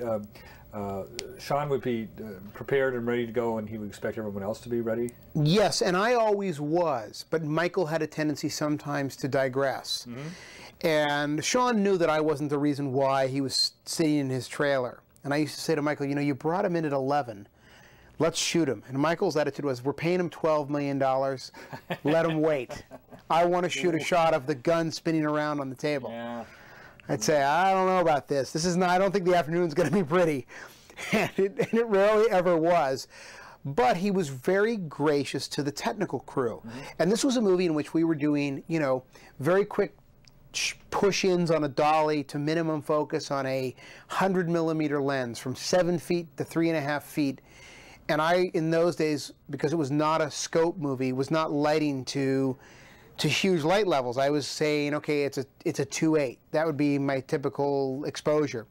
Speaker 1: Sean would be prepared and ready to go, and he would expect everyone else to be ready.
Speaker 2: Yes, and I always was, but Michael had a tendency sometimes to digress. And Sean knew that I wasn't the reason why he was sitting in his trailer. And I used to say to Michael, you know, you brought him in at 11. Let's shoot him. And Michael's attitude was, we're paying him $12 million. Let him wait. I want to shoot a shot of the gun spinning around on the table.
Speaker 1: Yeah.
Speaker 2: I'd say, I don't know about this. This is not, I don't think the afternoon's going to be pretty. And it rarely ever was. But he was very gracious to the technical crew. And this was a movie in which we were doing, you know, very quick push-ins on a dolly to minimum focus on a 100mm lens from 7 feet to 3.5 feet. And I, in those days, because it was not a scope movie, was not lighting to huge light levels. I was saying, okay, it's a 2.8. That would be my typical exposure.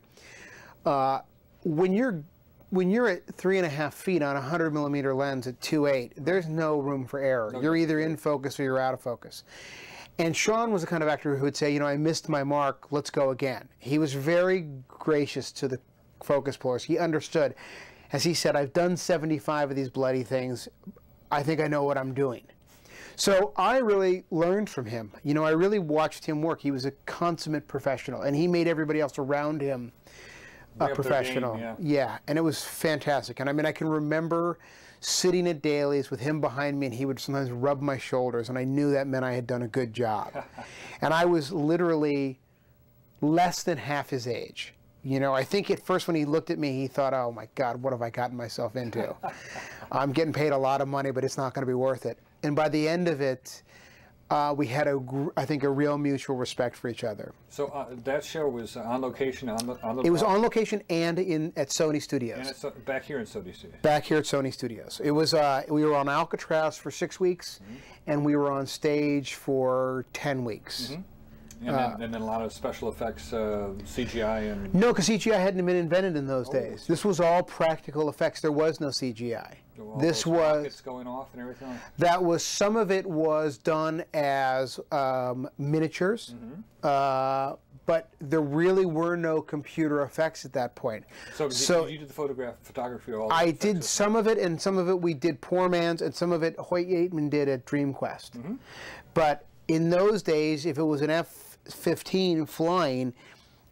Speaker 2: When you're at 3.5 feet on a 100mm lens at 2.8, there's no room for error. You're either in focus or you're out of focus. And Sean was the kind of actor who would say, you know, I missed my mark, let's go again. He was very gracious to the focus pullers. He understood. As he said, I've done 75 of these bloody things. I think I know what I'm doing. So I really learned from him. You know, I really watched him work. He was a consummate professional, and he made everybody else around him a professional.
Speaker 1: Game,
Speaker 2: yeah, and it was fantastic. And I mean, I can remember sitting at dailies with him behind me, and he would sometimes rub my shoulders, and I knew that meant I had done a good job. And I was literally less than half his age. You know, I think at first when he looked at me, he thought, oh my God, what have I gotten myself into? I'm getting paid a lot of money, but it's not going to be worth it. And by the end of it, we had, I think, a real mutual respect for each other.
Speaker 1: So that show was on location on the.
Speaker 2: It was on location and at Sony Studios.
Speaker 1: And it's back here in Sony Studios.
Speaker 2: Back here at Sony Studios. It was. We were on Alcatraz for 6 weeks, and we were on stage for 10 weeks.
Speaker 1: And then a lot of special effects, CGI and...
Speaker 2: No, because CGI hadn't been invented in those days. This was all practical effects. There was no CGI.
Speaker 1: So
Speaker 2: this was...
Speaker 1: rockets going off and everything?
Speaker 2: That was... Some of it was done as miniatures, but there really were no computer effects at that point.
Speaker 1: So you did the photography of all
Speaker 2: I did some of it, and some of it we did poor man's, and some of it Hoyt Yateman did at DreamQuest. But in those days, if it was an F-15 flying,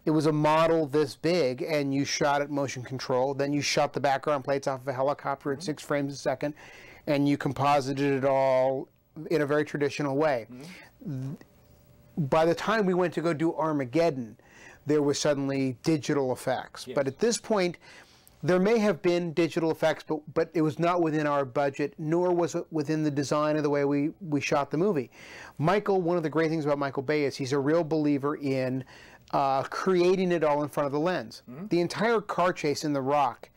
Speaker 2: it was a model this big, and you shot at motion control. Then you shot the background plates off of a helicopter at 6 frames a second, and you composited it all in a very traditional way. By the time we went to go do Armageddon, there was suddenly digital effects. But at this point, there may have been digital effects, but it was not within our budget, nor was it within the design of the way we shot the movie. Michael, one of the great things about Michael Bay is he's a real believer in creating it all in front of the lens. The entire car chase in The Rock,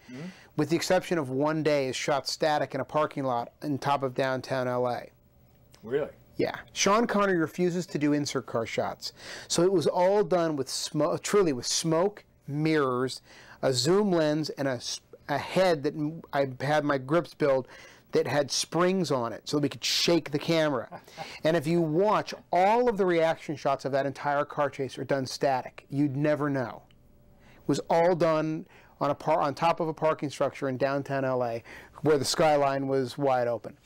Speaker 2: with the exception of one day, is shot static in a parking lot on top of downtown LA.
Speaker 1: Really?
Speaker 2: Yeah. Sean Connery refuses to do insert car shots. So it was all done with smoke, truly with smoke, mirrors, a zoom lens, and a head that I had my grips build that had springs on it so we could shake the camera. And if you watch, all of the reaction shots of that entire car chase are done static. You'd never know. It was all done on top of a parking structure in downtown LA where the skyline was wide open.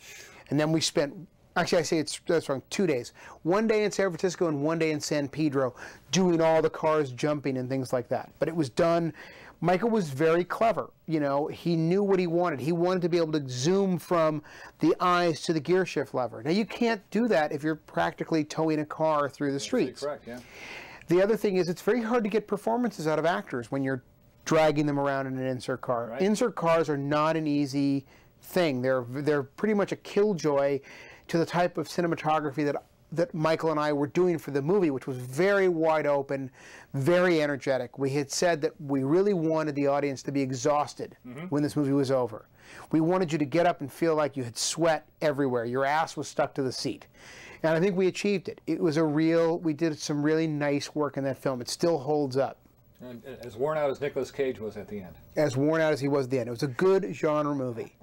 Speaker 2: And then we spent, actually I say that's wrong, 2 days. 1 day in San Francisco and 1 day in San Pedro doing all the cars jumping and things like that. But it was done. Michael was very clever. You know, he knew what he wanted. He wanted to be able to zoom from the eyes to the gear shift lever. Now, you can't do that if you're practically towing a car through the streets.
Speaker 1: Correct, yeah.
Speaker 2: The other thing is it's very hard to get performances out of actors when you're dragging them around in an insert car.
Speaker 1: Right.
Speaker 2: Insert cars are not an easy thing. They're pretty much a killjoy to the type of cinematography that Michael and I were doing for the movie, which was very wide open, very energetic. We had said that we really wanted the audience to be exhausted when this movie was over. We wanted you to get up and feel like you had sweat everywhere. Your ass was stuck to the seat. And I think we achieved it. It was we did some really nice work in that film. It still holds up.
Speaker 1: And as worn out as Nicolas Cage was at the end.
Speaker 2: As worn out as he was at the end. It was a good genre movie.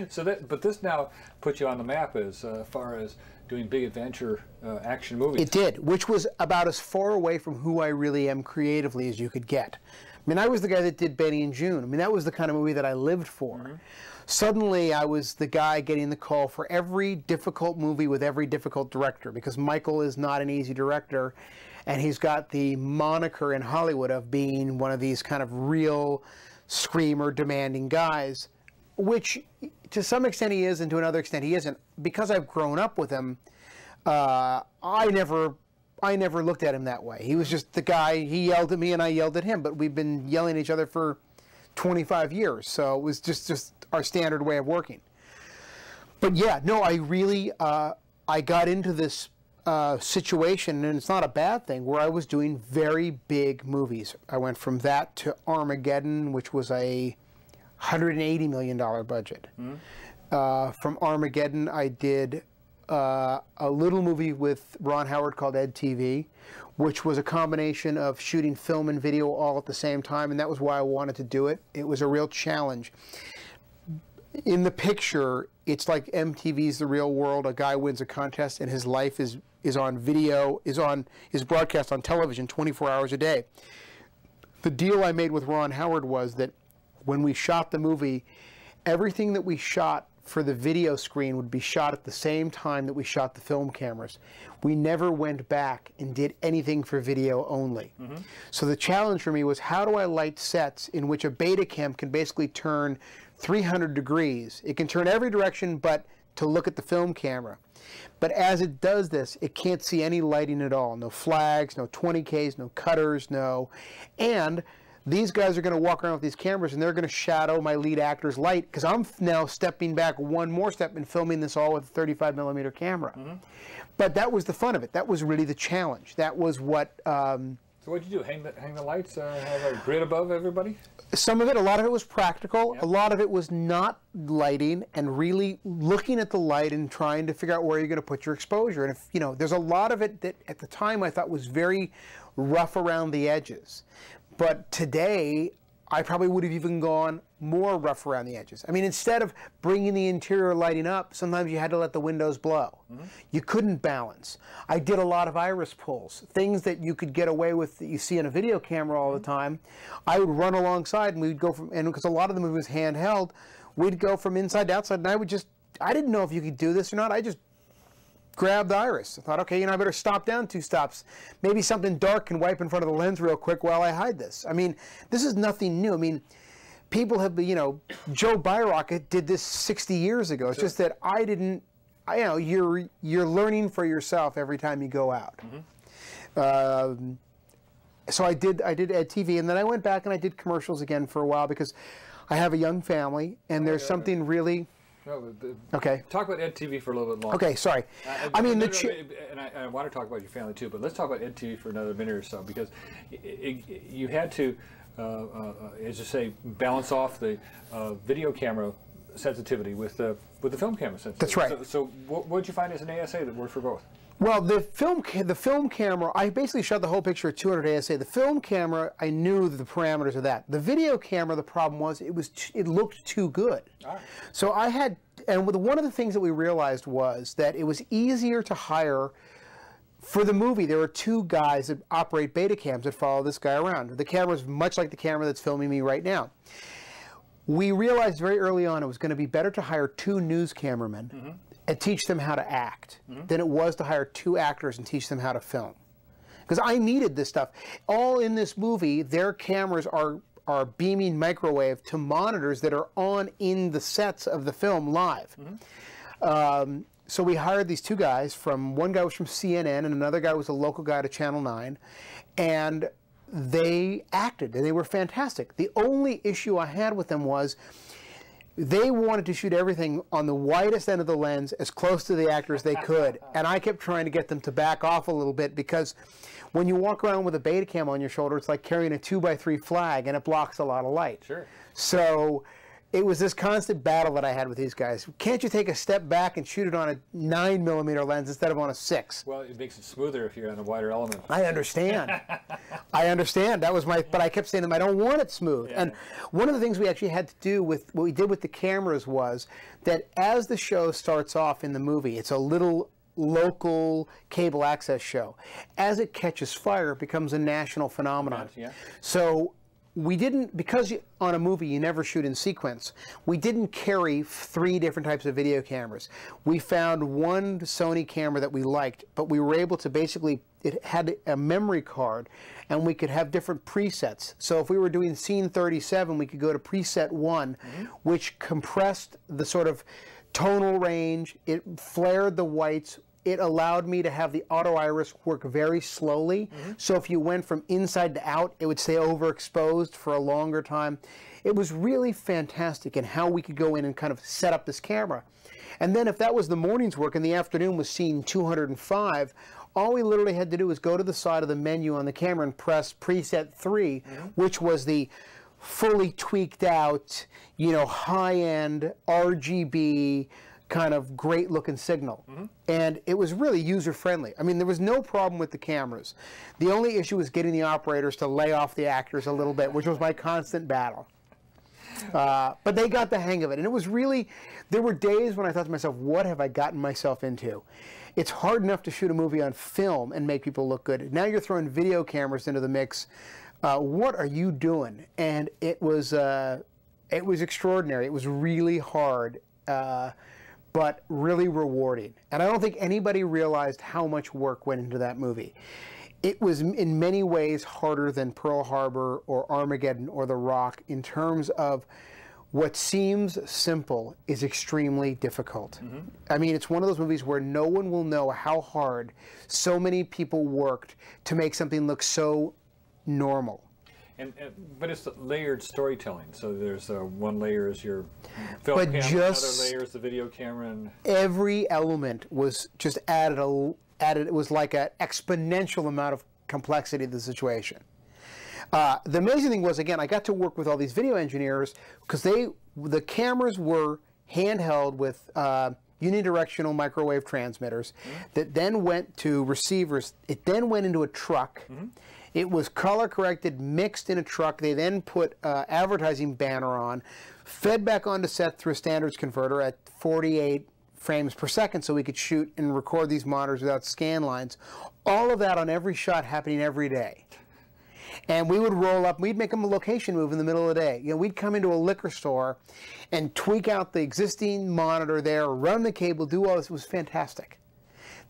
Speaker 1: So but this now puts you on the map as far as doing big adventure action movies.
Speaker 2: It did, which was about as far away from who I really am creatively as you could get. I mean, I was the guy that did Benny and June. I mean, that was the kind of movie that I lived for. Suddenly, I was the guy getting the call for every difficult movie with every difficult director, because Michael is not an easy director, and he's got the moniker in Hollywood of being one of these kind of real screamer, demanding guys, which to some extent he is, and to another extent he isn't. Because I've grown up with him, I never looked at him that way. He was just the guy. He yelled at me and I yelled at him, but we've been yelling at each other for 25 years, so it was just our standard way of working. But yeah, no, I really I got into this situation, and it's not a bad thing, where I was doing very big movies. I went from that to Armageddon, which was a $180 million budget. From Armageddon, I did a little movie with Ron Howard called Ed TV, which was a combination of shooting film and video all at the same time, and that was why I wanted to do it. It was a real challenge. In the picture, it's like MTV's The Real World. A guy wins a contest, and his life is on video, is broadcast on television 24 hours a day. The deal I made with Ron Howard was that when we shot the movie, everything that we shot for the video screen would be shot at the same time that we shot the film cameras. We never went back and did anything for video only. So the challenge for me was, how do I light sets in which a Betacam can basically turn 300 degrees? It can turn every direction but to look at the film camera. But as it does this, it can't see any lighting at all. No flags, no 20Ks, no cutters, no. And these guys are going to walk around with these cameras, and they're going to shadow my lead actor's light, because I'm now stepping back one more step and filming this all with a 35mm camera. But that was the fun of it. That was really the challenge. That was what...
Speaker 1: So what did you do? Hang the lights? Have a grid above everybody?
Speaker 2: Some of it, a lot of it was practical. Yep. A lot of it was not lighting, and really looking at the light and trying to figure out where you're going to put your exposure. And if, you know, there's a lot of it that at the time I thought was very rough around the edges. But today, I probably would have even gone more rough around the edges. I mean, instead of bringing the interior lighting up, sometimes you had to let the windows blow. You couldn't balance. I did a lot of iris pulls, things that you could get away with that you see in a video camera all the time. I would run alongside, and we'd go from, and because a lot of the movie was handheld, we'd go from inside to outside, and I didn't know if you could do this or not. I just grabbed the iris. I thought, okay, you know, I better stop down 2 stops. Maybe something dark can wipe in front of the lens real quick while I hide this. I mean, this is nothing new. I mean, people have been, you know, Joe Byrocket did this 60 years ago. It's just that I didn't, you know, you're learning for yourself every time you go out. So I did Ed TV, and then I went back and I did commercials again for a while, because I have a young family, and there's something really... Okay.
Speaker 1: Talk about Ed TV for a little bit longer.
Speaker 2: Okay, sorry.
Speaker 1: I mean, and I want to talk about your family too, but let's talk about Ed TV for another minute or so, because you had to, as you say, balance off the video camera sensitivity with the film camera sensitivity.
Speaker 2: That's right.
Speaker 1: So what did you find as an ASA that worked for both?
Speaker 2: Well, the film camera, I basically shot the whole picture at 200 ASA. The film camera, I knew the parameters of that. The video camera, the problem was it looked too good. So I had, and one of the things that we realized was that it was easier to hire. For the movie, there were 2 guys that operate Betacams that follow this guy around. The camera is much like the camera that's filming me right now. We realized very early on it was going to be better to hire 2 news cameramen and teach them how to act than it was to hire 2 actors and teach them how to film. Because I needed this stuff. All in this movie, their cameras are beaming microwave to monitors that are on in the sets of the film live. So we hired these 2 guys. One guy was from CNN, and another guy was a local guy to Channel 9. And they acted, and they were fantastic. The only issue I had with them was they wanted to shoot everything on the widest end of the lens, as close to the actors they could. And I kept trying to get them to back off a little bit, because when you walk around with a Betacam on your shoulder, it's like carrying a 2x3 flag, and it blocks a lot of light.
Speaker 1: Sure.
Speaker 2: So it was this constant battle that I had with these guys. Can't you take a step back and shoot it on a 9mm lens instead of on a 6?
Speaker 1: Well, it makes it smoother if you're on a wider element.
Speaker 2: I understand. I understand. That was my, but I kept saying to them, I don't want it smooth. Yeah. And one of the things we actually had to do with what we did with the cameras was that as the show starts off in the movie, it's a little local cable access show. As it catches fire, it becomes a national phenomenon.
Speaker 1: Yeah.
Speaker 2: So we didn't, because on a movie you never shoot in sequence, we didn't carry 3 different types of video cameras. We found one Sony camera that we liked, but we were able to basically, it had a memory card and we could have different presets. So if we were doing scene 37, we could go to preset 1, which compressed the sort of tonal range, it flared the whites, it allowed me to have the auto iris work very slowly. So if you went from inside to out, it would stay overexposed for a longer time. It was really fantastic in how we could go in and kind of set up this camera. And then if that was the morning's work and the afternoon was scene 205, all we literally had to do was go to the side of the menu on the camera and press preset 3, which was the fully tweaked out, you know, high-end RGB kind of great looking signal. And it was really user friendly. I mean, there was no problem with the cameras. The only issue was getting the operators to lay off the actors a little bit, which was my constant battle. But they got the hang of it. And it was really, there were days when I thought to myself, what have I gotten myself into? It's hard enough to shoot a movie on film and make people look good. Now you're throwing video cameras into the mix. What are you doing? And it was extraordinary. It was really hard. But really rewarding. And I don't think anybody realized how much work went into that movie. It was in many ways harder than Pearl Harbor or Armageddon or The Rock in terms of what seems simple is extremely difficult. I mean, it's one of those movies where no one will know how hard so many people worked to make something look so normal.
Speaker 1: But it's layered storytelling. So there's one layer is your film camera, another layer is the video camera, and
Speaker 2: every element was just added. It was like an exponential amount of complexity to the situation. The amazing thing was, again, I got to work with all these video engineers because the cameras were handheld with unidirectional microwave transmitters that then went to receivers. It then went into a truck. It was color corrected, mixed in a truck. They then put advertising banner on, fed back onto set through a standards converter at 48 frames per second so we could shoot and record these monitors without scan lines. All of that on every shot happening every day. And we would roll up, we'd make them a location move in the middle of the day. You know, we'd come into a liquor store and tweak out the existing monitor there, run the cable, do all this. It was fantastic.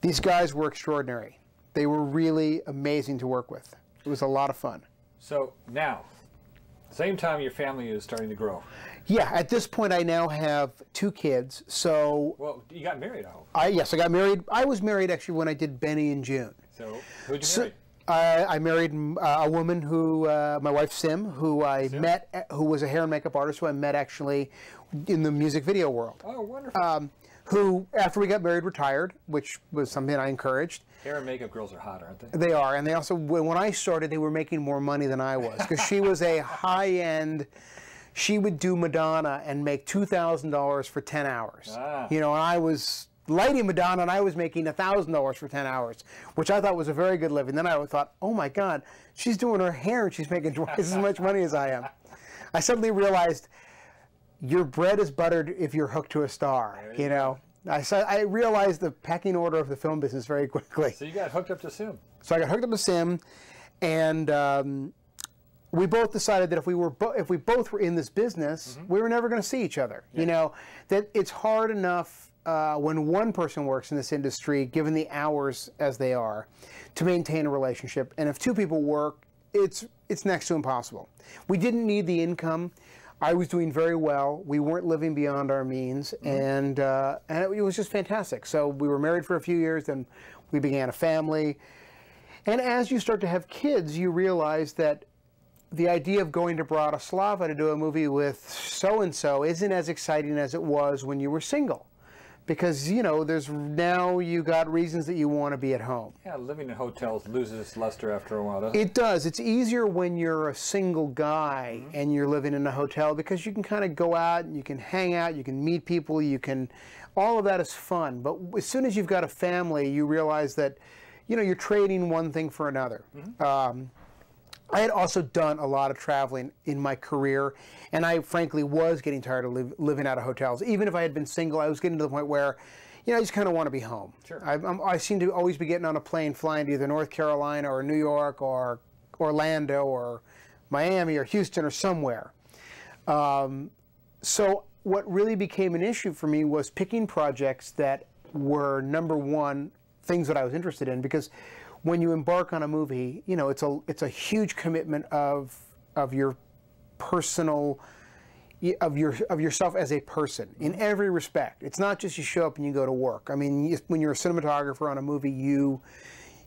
Speaker 2: These guys were extraordinary. They were really amazing to work with. It was a lot of fun.
Speaker 1: So now, same time your family is starting to grow.
Speaker 2: Yeah, at this point I now have 2 kids, so...
Speaker 1: Well, you got married, I hope.
Speaker 2: Yes, I got married. I was married actually when I did Benny and June.
Speaker 1: So, who'd you marry?
Speaker 2: I married a woman who, my wife Sim, who I met, who was a hair and makeup artist who I met actually in the music video world.
Speaker 1: Oh, wonderful.
Speaker 2: Who, after we got married, retired, which was something I encouraged.
Speaker 1: Hair and makeup girls are hot, aren't they?
Speaker 2: They are, and they also, when I started, they were making more money than I was, because she was a high-end, she would do Madonna and make $2,000 for 10 hours. You know, and I was lighting Madonna, and I was making $1,000 for 10 hours, which I thought was a very good living. Then I thought, oh my God, she's doing her hair, and she's making twice as much money as I am. I suddenly realized, your bread is buttered if you're hooked to a star, you know. I realized the pecking order of the film business very quickly.
Speaker 1: So you got hooked up to Sim.
Speaker 2: So I got hooked up to Sim, and we both decided that if we both were in this business, we were never going to see each other. You know, that it's hard enough when one person works in this industry, given the hours as they are, to maintain a relationship. And if 2 people work, it's next to impossible. We didn't need the income. I was doing very well. We weren't living beyond our means, and it was just fantastic. So we were married for a few years, then we began a family. And as you start to have kids, you realize that the idea of going to Bratislava to do a movie with so-and-so isn't as exciting as it was when you were single. because, you know, there's now you got reasons that you want to be at home.
Speaker 1: Yeah, living in hotels loses its luster after a while, doesn't it?
Speaker 2: It does. It's easier when you're a single guy and you're living in a hotel, because you can kind of go out and you can hang out, you can meet people, you can, all of that is fun. But as soon as you've got a family, you realize that, you know, you're trading one thing for another. I had also done a lot of traveling in my career, and I frankly was getting tired of living out of hotels. Even if I had been single, I was getting to the point where, you know, I just kind of want to be home.
Speaker 1: Sure.
Speaker 2: I seem to always be getting on a plane flying to either North Carolina or New York or Orlando or Miami or Houston or somewhere. So what really became an issue for me was picking projects that were, number one, things that I was interested in, because when you embark on a movie, you know, it's a huge commitment of your personal, of yourself as a person in every respect. It's not just you show up and you go to work. I mean, when you're a cinematographer on a movie, you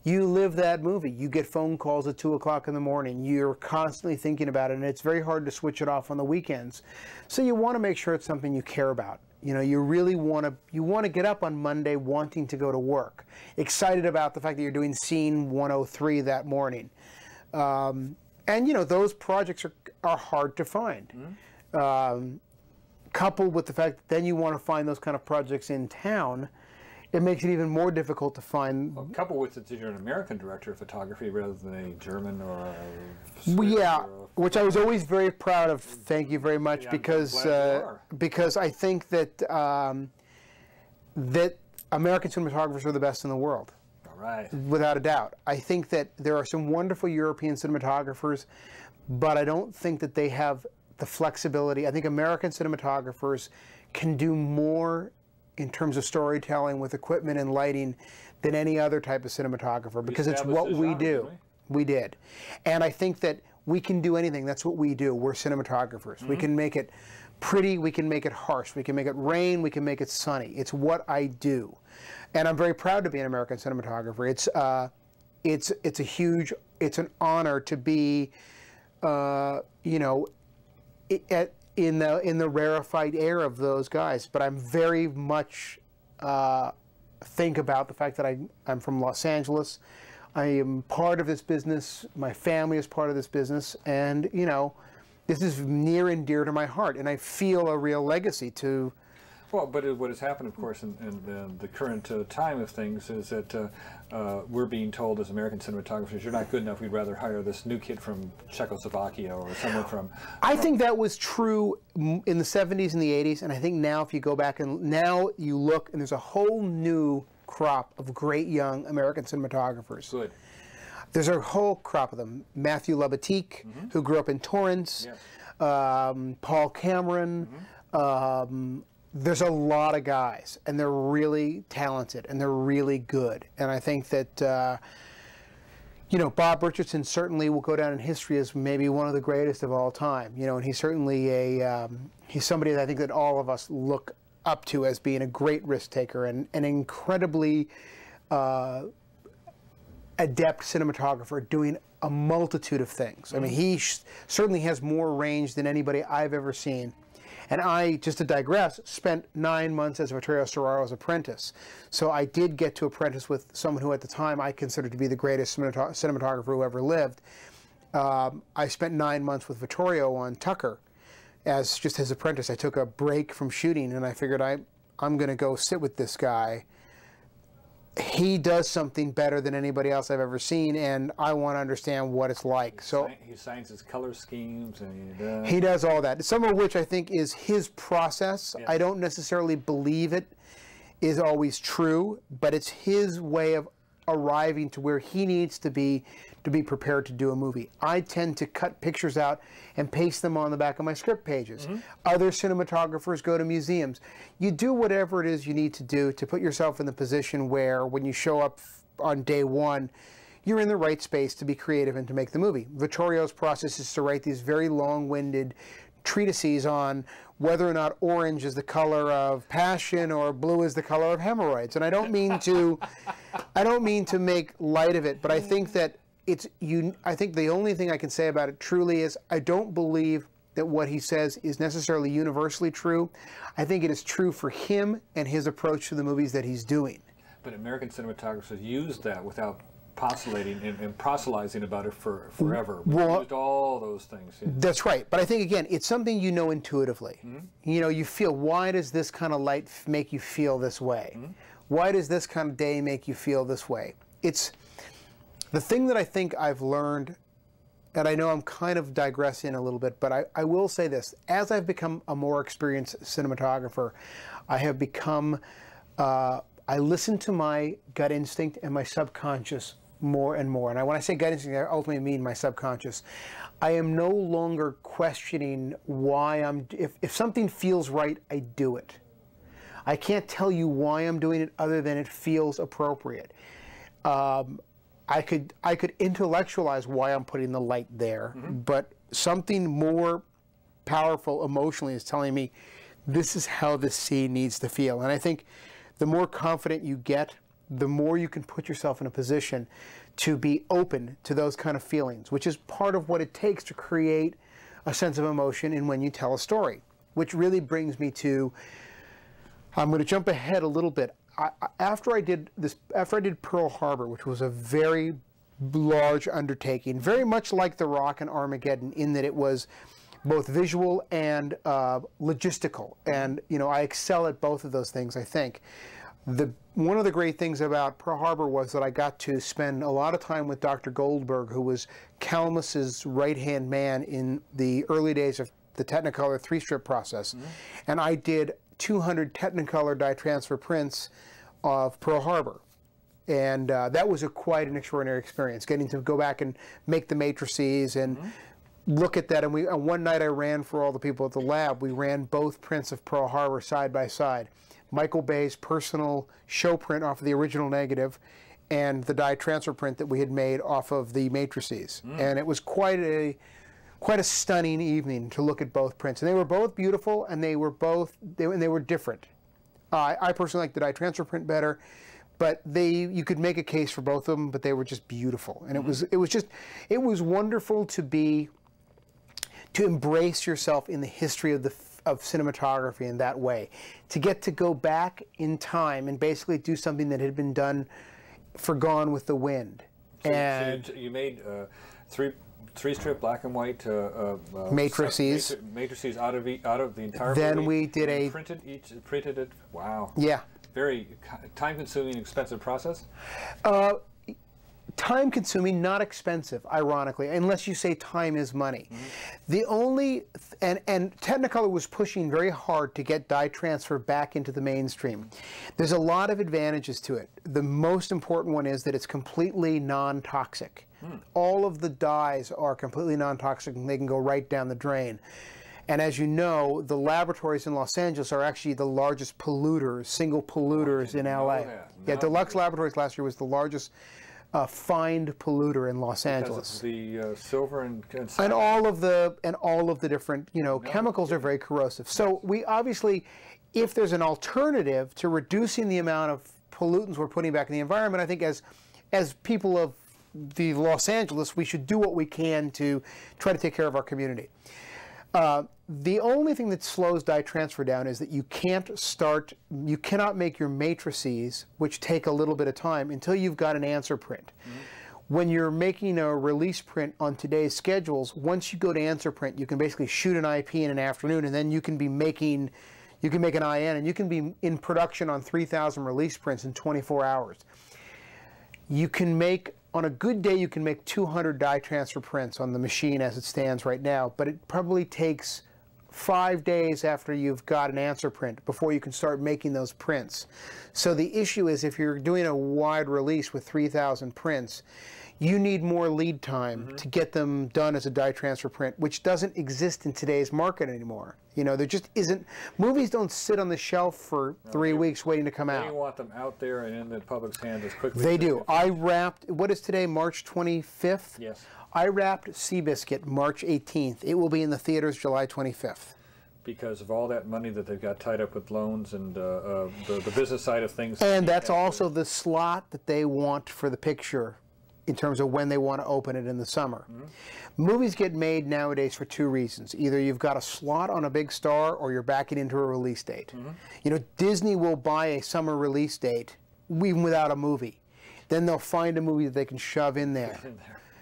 Speaker 2: live that movie. You get phone calls at 2 o'clock in the morning. You're constantly thinking about it, and it's very hard to switch it off on the weekends. So you want to make sure it's something you care about. You know, you really want to get up on Monday wanting to go to work, excited about the fact that you're doing scene 103 that morning. And, you know, those projects are hard to find. Coupled with the fact that then you want to find those kind of projects in town, it makes it even more difficult to find.
Speaker 1: Well, coupled with it, you're an American director of photography rather than a German or a
Speaker 2: Swiss, yeah, which I was always very proud of. Thank you very much, yeah, because I think that that American cinematographers are the best in the world.
Speaker 1: All right.
Speaker 2: Without a doubt. I think that there are some wonderful European cinematographers, but I don't think that they have the flexibility. I think American cinematographers can do more in terms of storytelling with equipment and lighting than any other type of cinematographer, because it's what we do. We did. And I think that we can do anything. That's what we do. We're cinematographers. We can make it pretty, we can make it harsh, we can make it rain, we can make it sunny. It's what I do. And I'm very proud to be an American cinematographer. It's an honor to be, you know, in the rarefied air of those guys. But I'm very much think about the fact that I'm from Los Angeles. I am part of this business. My family is part of this business, and you know, this is near and dear to my heart, and I feel a real legacy to.
Speaker 1: Well, but what has happened, of course, in the current time of things is that we're being told as American cinematographers, you're not good enough, we'd rather hire this new kid from Czechoslovakia or someone from...
Speaker 2: I think that was true in the 70s and the 80s, and I think now if you go back and now you look, and there's a whole new crop of great young American cinematographers.
Speaker 1: Good.
Speaker 2: There's a whole crop of them. Matthew Lebetique, who grew up in Torrance,
Speaker 1: yes.
Speaker 2: Paul Cameron, there's a lot of guys, and they're really talented, and they're really good. And I think that, you know, Bob Richardson certainly will go down in history as maybe one of the greatest of all time. You know, and he's certainly he's somebody that I think that all of us look up to as being a great risk taker and an incredibly adept cinematographer doing a multitude of things. I mean, he certainly has more range than anybody I've ever seen. And I, just to digress, spent 9 months as Vittorio Storaro's apprentice. So I did get to apprentice with someone who at the time I considered to be the greatest cinematographer who ever lived. I spent 9 months with Vittorio on Tucker as just his apprentice. I took a break from shooting and I figured I'm going to go sit with this guy. He does something better than anybody else I've ever seen, and I want to understand what it's like. So
Speaker 1: he signs his color schemes, and
Speaker 2: he does all that. Some of which I think is his process. Yes. I don't necessarily believe it is always true, but it's his way of arriving to where he needs to be prepared to do a movie. I tend to cut pictures out and paste them on the back of my script pages. Other cinematographers go to museums. You do whatever it is you need to do to put yourself in the position where when you show up on day one, you're in the right space to be creative and to make the movie. Vittorio's process is to write these very long-winded treatises on whether or not orange is the color of passion or blue is the color of hemorrhoids. And I don't mean to make light of it, but I think that I think the only thing I can say about it truly is I don't believe that what he says is necessarily universally true. I think it is true for him and his approach to the movies that he's doing.
Speaker 1: But American cinematographers used that without postulating and proselytizing about it for forever. We used all those things. Yeah.
Speaker 2: That's right. But I think, again, it's something you know intuitively. You know, you feel, why does this kind of light make you feel this way? Why does this kind of day make you feel this way? It's the thing that I think I've learned, and I know I'm kind of digressing a little bit, but I will say this. As I've become a more experienced cinematographer, I have become, I listen to my gut instinct and my subconscious more and more. And when I say gut instinct, I ultimately mean my subconscious. I am no longer questioning why if something feels right, I do it. I can't tell you why I'm doing it other than it feels appropriate. I could intellectualize why I'm putting the light there, but something more powerful emotionally is telling me this is how this scene needs to feel. And I think the more confident you get, the more you can put yourself in a position to be open to those kind of feelings, which is part of what it takes to create a sense of emotion in when you tell a story, which really brings me to, I'm going to jump ahead a little bit. After I did Pearl Harbor, which was a very large undertaking, very much like The Rock and Armageddon, in that it was both visual and logistical, and you know, I excel at both of those things, I think. One of the great things about Pearl Harbor was that I got to spend a lot of time with Dr. Goldberg, who was Calamus's right-hand man in the early days of the Technicolor 3-strip process. And I did 200 Technicolor dye transfer prints of Pearl Harbor. And that was quite an extraordinary experience, getting to go back and make the matrices and look at that. And one night I ran for all the people at the lab, we ran both prints of Pearl Harbor side by side. Michael Bay's personal show print off of the original negative and the dye transfer print that we had made off of the matrices. And it was quite a stunning evening to look at both prints. And they were both beautiful, and they were different. I personally like the dye transfer print better, but you could make a case for both of them, but they were just beautiful. And it was wonderful to embrace yourself in the history of cinematography in that way, to get to go back in time and basically do something that had been done for Gone with the Wind.
Speaker 1: So you made three-strip black and white
Speaker 2: matrices
Speaker 1: out of the entire
Speaker 2: then
Speaker 1: movie.
Speaker 2: We did
Speaker 1: printed it. Wow.
Speaker 2: Yeah.
Speaker 1: Very time-consuming, expensive process.
Speaker 2: Time-consuming, not expensive, ironically, unless you say time is money. The only, and Technicolor was pushing very hard to get dye transfer back into the mainstream. There's a lot of advantages to it. The most important one is that it's completely non-toxic. All of the dyes are completely non-toxic, and they can go right down the drain. And as you know, the laboratories in Los Angeles are actually the largest polluters, single polluters in LA. Yeah, Deluxe Laboratories last year was the largest fined polluter in Los Angeles.
Speaker 1: The silver and
Speaker 2: all of the different chemicals are very corrosive. So we obviously, if there's an alternative to reducing the amount of pollutants we're putting back in the environment, I think as people of the Los Angeles, we should do what we can to try to take care of our community. The only thing that slows dye transfer down is that you cannot make your matrices, which take a little bit of time, until you've got an answer print. When you're making a release print on today's schedules, once you go to answer print, you can basically shoot an IP in an afternoon, and then you can make an IN, and you can be in production on 3,000 release prints in 24 hours. You can make, on a good day, you can make 200 dye transfer prints on the machine as it stands right now, but it probably takes 5 days after you've got an answer print before you can start making those prints. So the issue is, if you're doing a wide release with 3,000 prints, you need more lead time to get them done as a dye transfer print, which doesn't exist in today's market anymore. There just isn't. Movies don't sit on the shelf for 3 weeks waiting to come out.
Speaker 1: They want them out there and in the public's hands as quickly as
Speaker 2: they do. I wrapped, what is today, March 25th?
Speaker 1: Yes.
Speaker 2: I wrapped Seabiscuit March 18th. It will be in the theaters July 25th.
Speaker 1: Because of all that money that they've got tied up with loans and the business side of things.
Speaker 2: And that's also the slot that they want for the picture in terms of when they want to open it in the summer. Movies get made nowadays for two reasons. Either you've got a slot on a big star or you're backing into a release date. You know, Disney will buy a summer release date even without a movie. Then they'll find a movie that they can shove in there.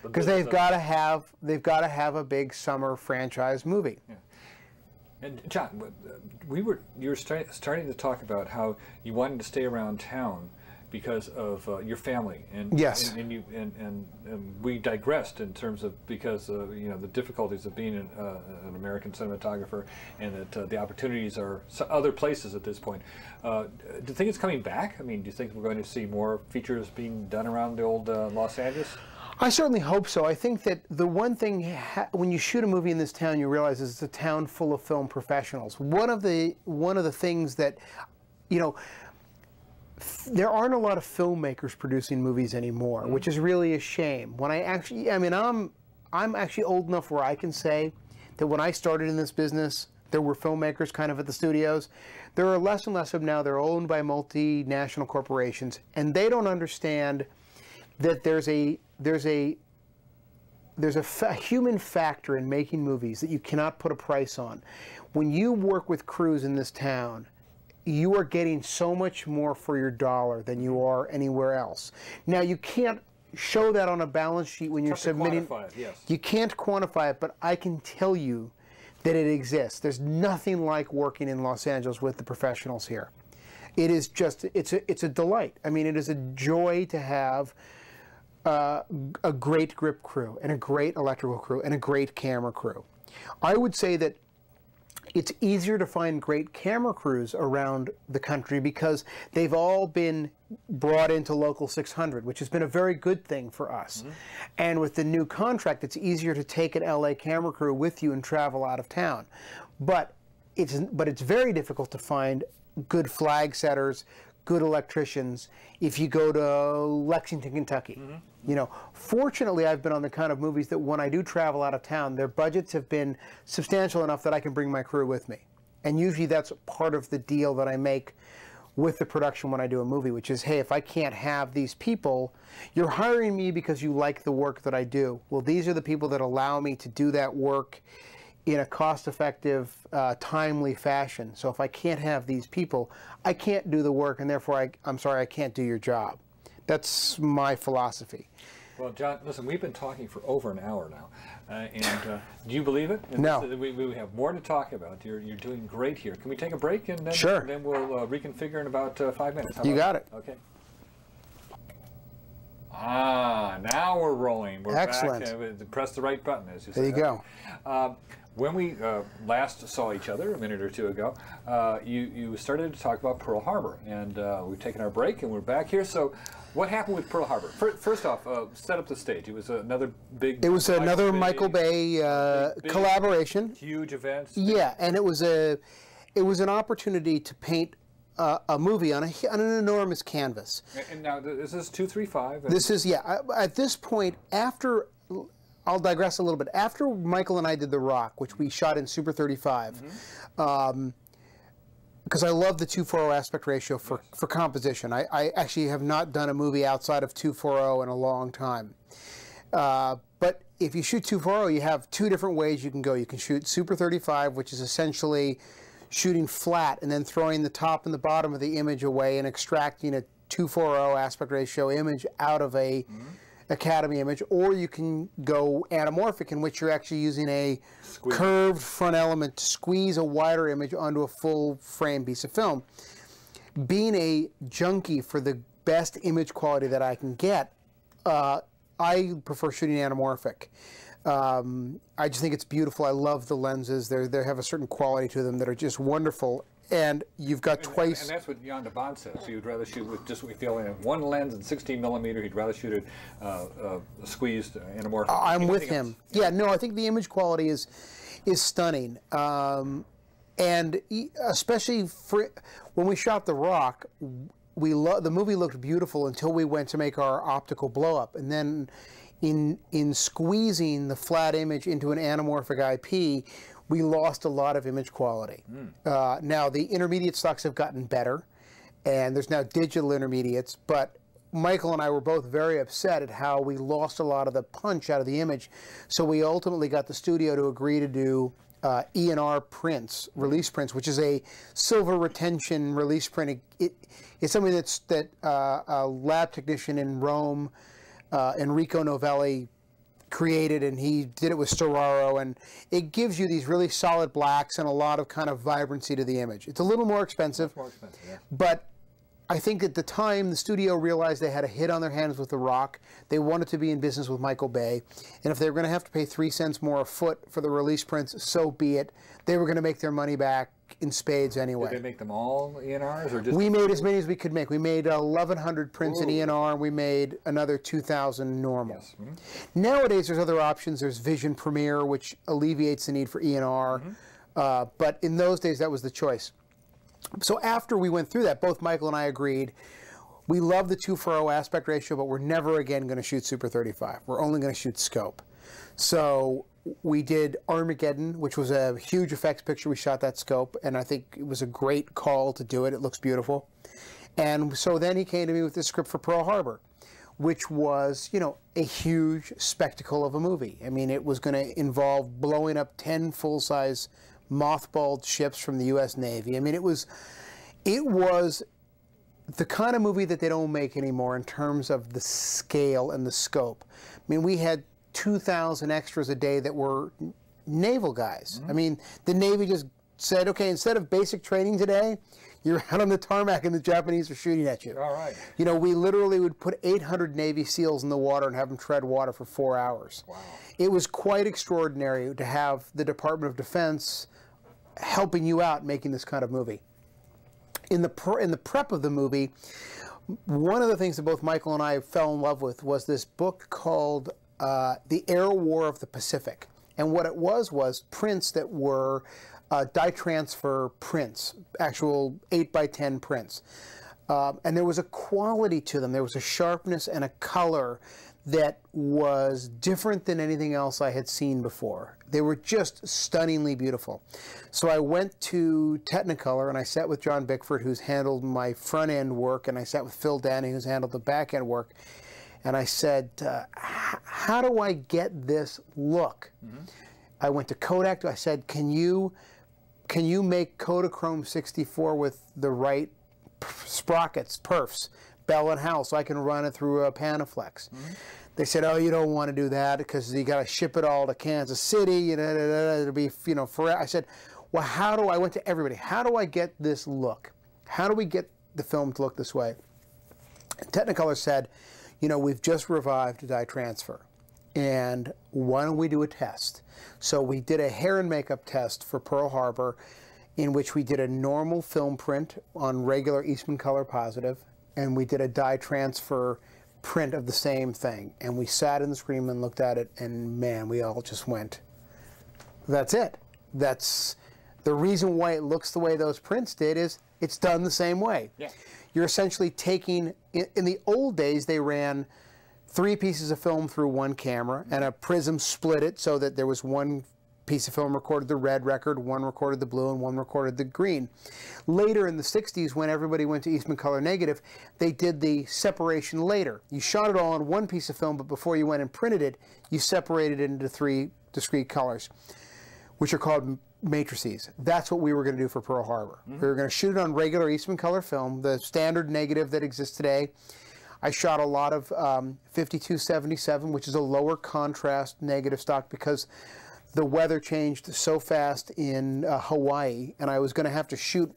Speaker 2: Because they've got to have a big summer franchise movie.
Speaker 1: Yeah. And John, you were starting to talk about how you wanted to stay around town because of your family, and
Speaker 2: yes,
Speaker 1: and we digressed in terms of because you know, the difficulties of being an American cinematographer, and that the opportunities are other places at this point. Do you think it's coming back? I mean, do you think we're going to see more features being done around the old Los Angeles?
Speaker 2: I certainly hope so. I think that the one thing, when you shoot a movie in this town, you realize it's a town full of film professionals. One of the things that, you know, there aren't a lot of filmmakers producing movies anymore, which is really a shame. When I'm actually old enough where I can say that when I started in this business, there were filmmakers kind of at the studios. There are less and less of them now. They're owned by multinational corporations, and they don't understand that there's a human factor in making movies that you cannot put a price on. When you work with crews in this town, you are getting so much more for your dollar than you are anywhere else. Now, you can't show that on a balance sheet when you're submitting.
Speaker 1: Quantify it, yes.
Speaker 2: You can't quantify it, but I can tell you that it exists. There's nothing like working in Los Angeles with the professionals here. It is just, it's a delight. I mean, it is a joy to have a great grip crew and a great electrical crew and a great camera crew. I would say that it's easier to find great camera crews around the country because they've all been brought into Local 600, which has been a very good thing for us. And with the new contract, it's easier to take an LA camera crew with you and travel out of town. But it's very difficult to find good flag setters, good electricians if you go to Lexington, Kentucky. You know, fortunately, I've been on the kind of movies that when I do travel out of town, their budgets have been substantial enough that I can bring my crew with me. And usually that's part of the deal that I make with the production when I do a movie, which is, hey, if I can't have these people, you're hiring me because you like the work that I do. Well, these are the people that allow me to do that work in a cost-effective, timely fashion. So if I can't have these people, I can't do the work, and therefore I'm sorry, I can't do your job. That's my philosophy.
Speaker 1: Well, John, listen, we've been talking for over an hour now, and do you believe it? And
Speaker 2: no.
Speaker 1: We have more to talk about. You're doing great here. Can we take a break, and then,
Speaker 2: sure.
Speaker 1: Then we'll reconfigure in about 5 minutes?
Speaker 2: You got it.
Speaker 1: Okay. Now we're rolling. We're
Speaker 2: excellent.
Speaker 1: Back. Press the right button, as you said.
Speaker 2: There you
Speaker 1: go. When we last saw each other a minute or two ago, you started to talk about Pearl Harbor, and we've taken our break, and we're back here. So, what happened with Pearl Harbor? First off, set up the stage. It was another big.
Speaker 2: It was another Michael Bay big, collaboration.
Speaker 1: Huge events.
Speaker 2: Yeah, and it was an opportunity to paint a movie on an enormous canvas.
Speaker 1: And now, is this 235?
Speaker 2: This is, yeah. At this point, after. I'll digress a little bit. After Michael and I did The Rock, which we shot in Super 35, because I love the 2:40 aspect ratio for composition. I actually have not done a movie outside of 2:40 in a long time. But if you shoot 2:40, you have two different ways you can go. You can shoot Super 35, which is essentially shooting flat and then throwing the top and the bottom of the image away and extracting a 2:40 aspect ratio image out of a Academy image, or you can go anamorphic, in which you're actually using a curved front element to squeeze a wider image onto a full frame piece of film. Being a junkie for the best image quality that I can get, I prefer shooting anamorphic. I just think it's beautiful. I love the lenses. They have a certain quality to them that are just wonderful. And you've got twice.
Speaker 1: And that's what Jan de Bont says. He would rather shoot with just if you only have one lens and 16 millimeter. He'd rather shoot it squeezed anamorphic.
Speaker 2: I'm with him. Yeah, no, I think the image quality is stunning, and especially for when we shot The Rock, the movie looked beautiful until we went to make our optical blow up, and then in squeezing the flat image into an anamorphic IP. We lost a lot of image quality. Now, the intermediate stocks have gotten better, and there's now digital intermediates, but Michael and I were both very upset at how we lost a lot of the punch out of the image. So we ultimately got the studio to agree to do E&R prints, release prints, which is a silver retention release print. It's something that a lab technician in Rome, Enrico Novelli, created, and he did it with Storaro, and it gives you these really solid blacks and a lot of kind of vibrancy to the image. It's a little more expensive,
Speaker 1: yeah.
Speaker 2: But I think at the time the studio realized they had a hit on their hands with The Rock. They wanted to be in business with Michael Bay, and if they were going to have to pay 3 cents more a foot for the release prints, so be it. They were going to make their money back in spades anyway.
Speaker 1: Did they make them all E&Rs, or just?
Speaker 2: We made as many as we could make. We made 1,100 prints in E&R, and we made another 2,000 normal.
Speaker 1: Yes. Mm-hmm.
Speaker 2: Nowadays, there's other options. There's Vision Premiere, which alleviates the need for E&R, but in those days, that was the choice. So after we went through that, both Michael and I agreed, we love the 2:4 aspect ratio, but we're never again going to shoot Super 35. We're only going to shoot scope. So we did Armageddon, which was a huge effects picture. We shot that scope, and I think it was a great call to do it. It looks beautiful. And so then he came to me with the script for Pearl Harbor, which was, you know, a huge spectacle of a movie. I mean, it was going to involve blowing up 10 full-size mothballed ships from the U.S. Navy. I mean, it was the kind of movie that they don't make anymore in terms of the scale and the scope. I mean, we had 2,000 extras a day that were naval guys. I mean, the Navy just said, okay, instead of basic training today, you're out on the tarmac and the Japanese are shooting at you.
Speaker 1: All right.
Speaker 2: You know, we literally would put 800 Navy SEALs in the water and have them tread water for 4 hours.
Speaker 1: Wow.
Speaker 2: It was quite extraordinary to have the Department of Defense helping you out making this kind of movie. In the prep of the movie, one of the things that both Michael and I fell in love with was this book called The Air War of the Pacific. And what it was prints that were dye transfer prints, actual 8x10 prints. And there was a quality to them. There was a sharpness and a color that was different than anything else I had seen before. They were just stunningly beautiful. So I went to Technicolor and I sat with John Bickford, who's handled my front end work, and I sat with Phil Danny, who's handled the back end work. And I said, how do I get this look? I went to Kodak. I said, can you make Kodachrome 64 with the right sprockets, perfs, Bell and Howell, so I can run it through a Panaflex? They said, oh, you don't want to do that because you got to ship it all to Kansas City. You know, it'll be, you know, forever. I said, well, I went to everybody. How do I get this look? How do we get the film to look this way? And Technicolor said, you know, we've just revived dye transfer, and why don't we do a test? So we did a hair and makeup test for Pearl Harbor, in which we did a normal film print on regular Eastman color positive, and we did a dye transfer print of the same thing. And we sat in the screen and looked at it, and man, we all just went, that's it. That's the reason why it looks the way those prints did, is it's done the same way.
Speaker 1: Yeah.
Speaker 2: You're essentially taking, in the old days, they ran 3 pieces of film through one camera, and a prism split it so that there was one piece of film recorded the red record, one recorded the blue, and one recorded the green. Later in the 60s, when everybody went to Eastman color negative, they did the separation later. You shot it all on one piece of film, but before you went and printed it, you separated it into 3 discrete colors, which are called matrices. That's what we were going to do for Pearl Harbor. We were going to shoot it on regular Eastman color film, the standard negative that exists today. I shot a lot of 5277, which is a lower contrast negative stock, because the weather changed so fast in Hawaii, and I was going to have to shoot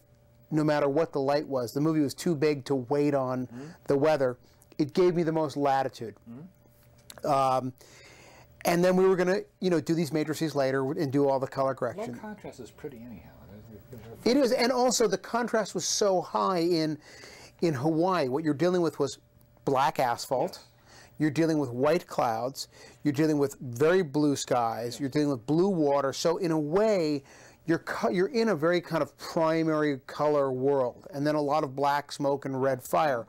Speaker 2: no matter what the light was. The movie was too big to wait on the weather. It gave me the most latitude. And then we were going to, you know, do these matrices later and do all the color correction.
Speaker 1: Low contrast is pretty anyhow.
Speaker 2: It is, and also the contrast was so high in Hawaii. What you're dealing with was black asphalt.
Speaker 1: Yes.
Speaker 2: You're dealing with white clouds. You're dealing with very blue skies. Yes. You're dealing with blue water. So in a way, you're in a very kind of primary color world, and then a lot of black smoke and red fire.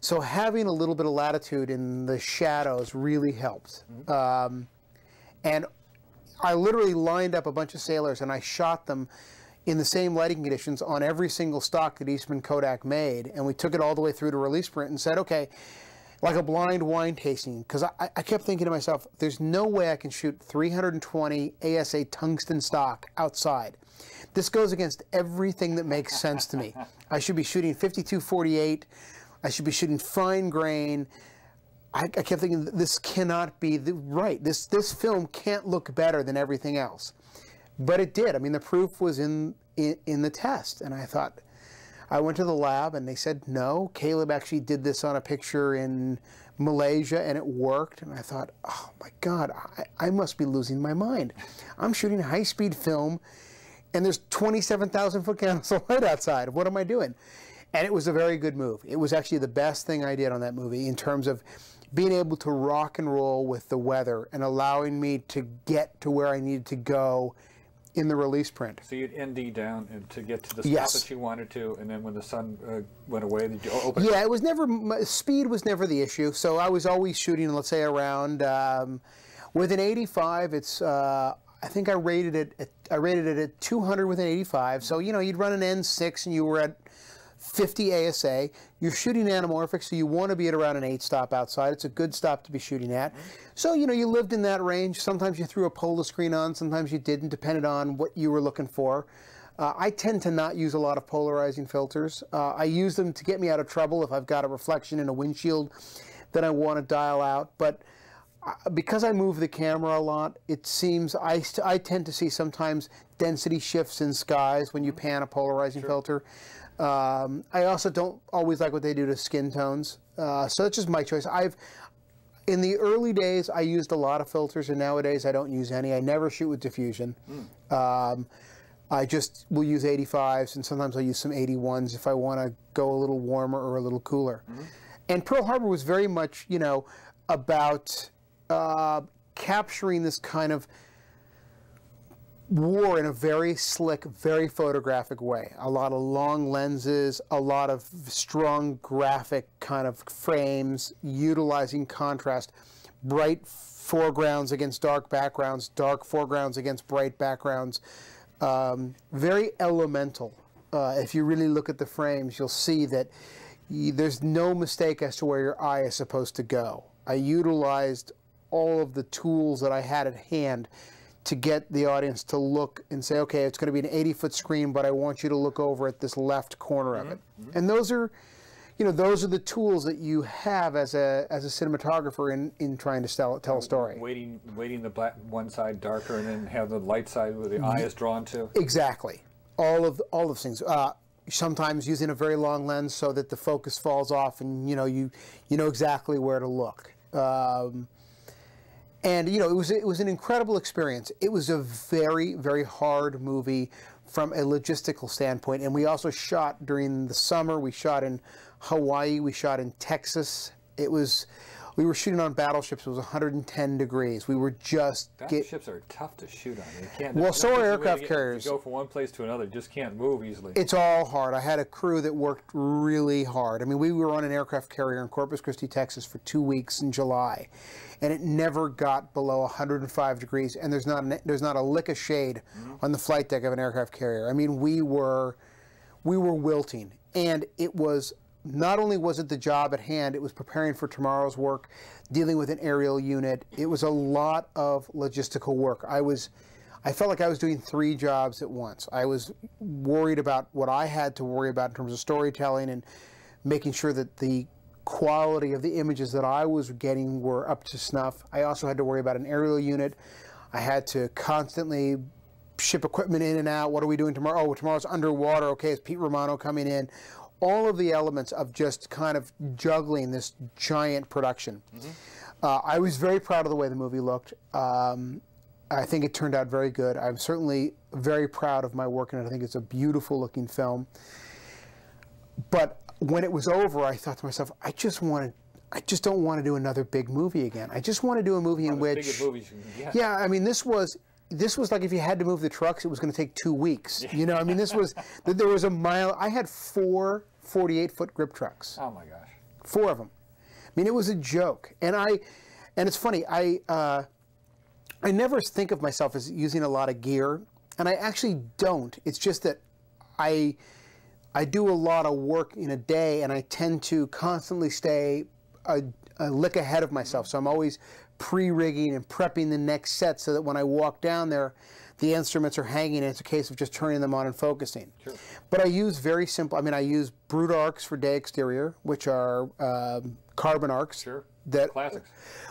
Speaker 2: So having a little bit of latitude in the shadows really helped. And I literally lined up a bunch of sailors, and I shot them in the same lighting conditions on every single stock that Eastman Kodak made, and we took it all the way through to release print and said, okay, like a blind wine tasting, because I kept thinking to myself, there's no way I can shoot 320 ASA tungsten stock outside. This goes against everything that makes sense to me. I should be shooting 52-48. I should be shooting fine grain. I kept thinking, this cannot be right. This film can't look better than everything else. But it did. I mean, the proof was in the test. And I thought, I went to the lab and they said, no, Caleb actually did this on a picture in Malaysia and it worked. And I thought, oh my God, I must be losing my mind. I'm shooting high-speed film and there's 27,000 foot candles of light outside. What am I doing? And it was a very good move. It was actually the best thing I did on that movie in terms of being able to rock and roll with the weather and allowing me to get to where I needed to go in the release print.
Speaker 1: So you'd ND down and to get to the spot that you wanted to, and then when the sun went away, did you open it?
Speaker 2: Yeah, it was never, speed was never the issue. So I was always shooting, let's say around, with an 85, it's, I think I rated it at 200 with an 85. So, you know, you'd run an N6 and you were at 50 ASA. You're shooting anamorphic, so you want to be at around an 8 stop outside. It's a good stop to be shooting at. So, you know, you lived in that range. Sometimes you threw a polar screen on, sometimes you didn't, depending on what you were looking for. I tend to not use a lot of polarizing filters. I use them to get me out of trouble if I've got a reflection in a windshield that I want to dial out. But because I move the camera a lot, it seems I tend to see sometimes density shifts in skies when you pan a polarizing filter. I also don't always like what they do to skin tones, so that's just my choice. In the early days, I used a lot of filters, and nowadays I don't use any. I never shoot with diffusion. I just will use 85s, and sometimes I'll use some 81s if I want to go a little warmer or a little cooler. And Pearl Harbor was very much, you know, about capturing this kind of war in a very slick, very photographic way. A lot of long lenses, a lot of strong graphic kind of frames, utilizing contrast, bright foregrounds against dark backgrounds, dark foregrounds against bright backgrounds. Very elemental. If you really look at the frames, you'll see that there's no mistake as to where your eye is supposed to go. I utilized all of the tools that I had at hand to get the audience to look and say, okay, it's going to be an 80-foot screen, but I want you to look over at this left corner of it. And those are, you know, those are the tools that you have as a cinematographer in trying to tell a story.
Speaker 1: Weighting the black one side darker, and then have the light side where the eye is drawn to. Exactly.
Speaker 2: All of those things. Sometimes using a very long lens so that the focus falls off, and you know exactly where to look. And you know, it was an incredible experience. It was a very, very hard movie from a logistical standpoint. And we also shot during the summer. We shot in Hawaii. We shot in Texas. We were shooting on battleships. It was 110 degrees. We were just...
Speaker 1: Battleships are tough to shoot on. You can't,
Speaker 2: well, so are aircraft carriers.
Speaker 1: You go from one place to another. You just can't move easily.
Speaker 2: It's all hard. I had a crew that worked really hard. I mean, we were on an aircraft carrier in Corpus Christi, Texas for 2 weeks in July. And it never got below 105 degrees. And there's not a lick of shade on the flight deck of an aircraft carrier. I mean, we were wilting. And it was... Not only was it the job at hand, it was preparing for tomorrow's work, dealing with an aerial unit. It was a lot of logistical work. I felt like I was doing 3 jobs at once. I was worried about what I had to worry about in terms of storytelling and making sure that the quality of the images that I was getting were up to snuff. I also had to worry about an aerial unit. I had to constantly ship equipment in and out. What are we doing tomorrow? Oh, tomorrow's underwater. Okay, is Pete Romano coming in? All of the elements of just kind of juggling this giant production. I was very proud of the way the movie looked. I think it turned out very good. I'm certainly very proud of my work in it. I think it's a beautiful looking film. But when it was over, I thought to myself, I just don't want to do another big movie again. I just want to do a movie in which... Yeah, I mean, this was like if you had to move the trucks, it was going to take 2 weeks. You know, I mean, there was a mile. I had 4 48-foot grip trucks.
Speaker 1: Oh my gosh.
Speaker 2: 4 of them. I mean, it was a joke. And it's funny, I never think of myself as using a lot of gear, and I actually don't. It's just that I do a lot of work in a day, and I tend to constantly stay a lick ahead of myself. So I'm always pre-rigging and prepping the next set so that when I walk down there, the instruments are hanging and it's a case of just turning them on and focusing. Sure. But I use very simple, I mean, I use brute arcs for day exterior, which are carbon arcs.
Speaker 1: Sure.
Speaker 2: That,
Speaker 1: classics.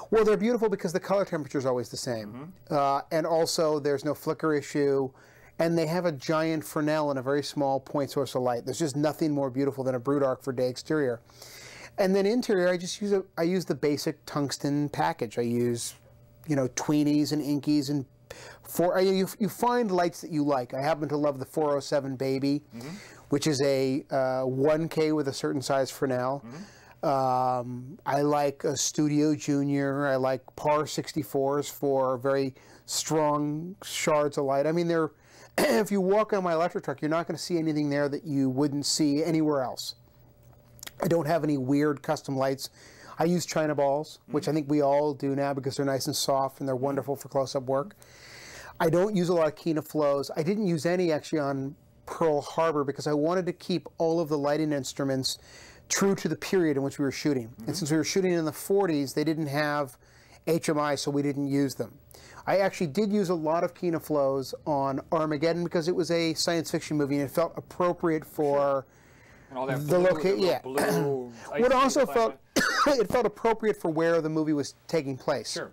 Speaker 2: Well, they're beautiful because the color temperature is always the same. And also there's no flicker issue. And they have a giant Fresnel and a very small point source of light. There's just nothing more beautiful than a brute arc for day exterior. And then interior, I use the basic tungsten package. I use, you know, tweenies and inkies and you find lights that you like. I happen to love the 407 Baby, which is a 1K with a certain size Fresnel. I like a Studio Junior. I like PAR 64s for very strong shards of light. I mean, they're if you walk on my electric truck, you're not going to see anything there that you wouldn't see anywhere else. I don't have any weird custom lights. I use China balls, which I think we all do now because they're nice and soft and they're wonderful for close-up work. I don't use a lot of Kina flows. I didn't use any actually on Pearl Harbor because I wanted to keep all of the lighting instruments true to the period in which we were shooting. And since we were shooting in the 40s, they didn't have HMI, so we didn't use them. I actually did use a lot of Kina flows on Armageddon because it was a science fiction movie and it felt appropriate for the location. Yeah. What also felt it felt appropriate for where the movie was taking place.
Speaker 1: Sure.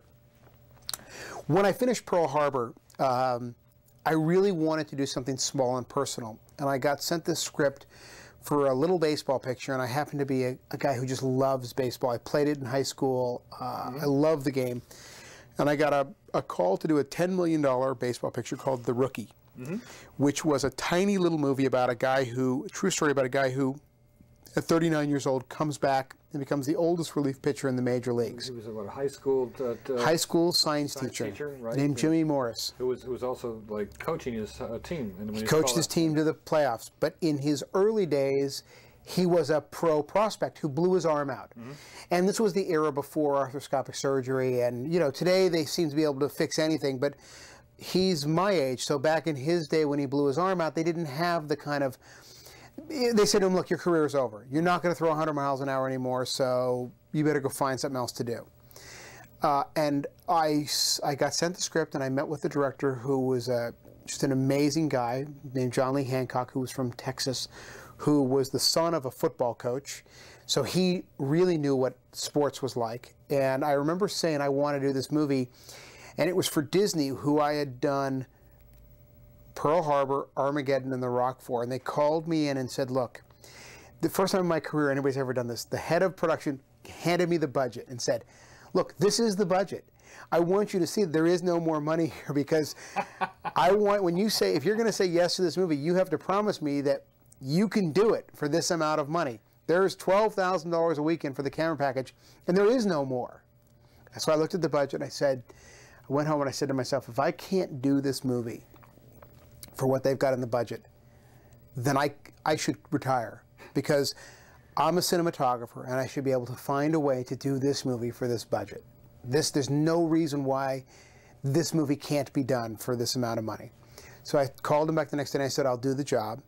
Speaker 2: When I finished Pearl Harbor, I really wanted to do something small and personal, and I got sent this script for a little baseball picture, and I happen to be a guy who just loves baseball. I played it in high school. I love the game. And I got a call to do a $10 million baseball picture called The Rookie, which was a tiny little movie about a guy who, a true story about a guy who, at 39 years old, comes back and becomes the oldest relief pitcher in the major leagues.
Speaker 1: He was a high school
Speaker 2: high school science teacher right? Named Jimmy Morris.
Speaker 1: Who was also like coaching his team.
Speaker 2: He coached his team to the playoffs, but in his early days, he was a pro prospect who blew his arm out. And this was the era before arthroscopic surgery, and you know, today they seem to be able to fix anything, but he's my age, so back in his day when he blew his arm out, they didn't have the kind of, they said to him, look, your career is over. You're not going to throw 100 miles an hour anymore, so you better go find something else to do. And I got sent the script, and I met with the director, who was just an amazing guy named John Lee Hancock, who was from Texas, who was the son of a football coach. So he really knew what sports was like. And I remember saying I want to do this movie, and it was for Disney, who I had done Pearl Harbor, Armageddon, and The Rock for. And they called me in and said, look, the first time in my career anybody's ever done this, the head of production handed me the budget and said, look, this is the budget. I want you to see that there is no more money here, because I want, when you say, if you're going to say yes to this movie, you have to promise me that you can do it for this amount of money. There's $12,000 a weekend for the camera package, and there is no more. So I looked at the budget, and I went home and I said to myself, if I can't do this movie for what they've got in the budget, then I should retire, because I'm a cinematographer, and I should be able to find a way to do this movie for this budget. There's no reason why this movie can't be done for this amount of money. So I called him back the next day, and I said, I'll do the job.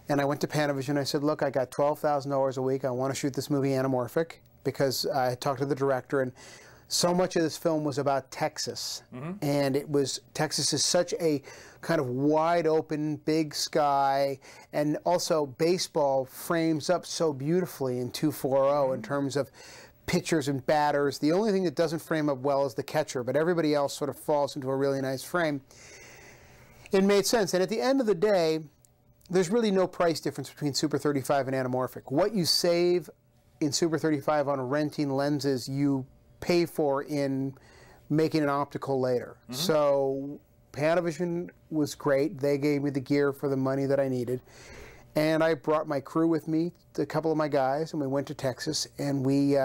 Speaker 2: And I went to Panavision. I said, look, I got $12,000 a week. I want to shoot this movie anamorphic, because I talked to the director, and so much of this film was about Texas. And Texas is such a kind of wide open, big sky, and also baseball frames up so beautifully in 240 in terms of pitchers and batters. The only thing that doesn't frame up well is the catcher, but everybody else sort of falls into a really nice frame. It made sense. And at the end of the day, there's really no price difference between Super 35 and anamorphic. What you save in Super 35 on renting lenses, you pay for in making an optical later. So Panavision was great. They gave me the gear for the money that I needed. And I brought my crew with me, a couple of my guys, and we went to Texas, and we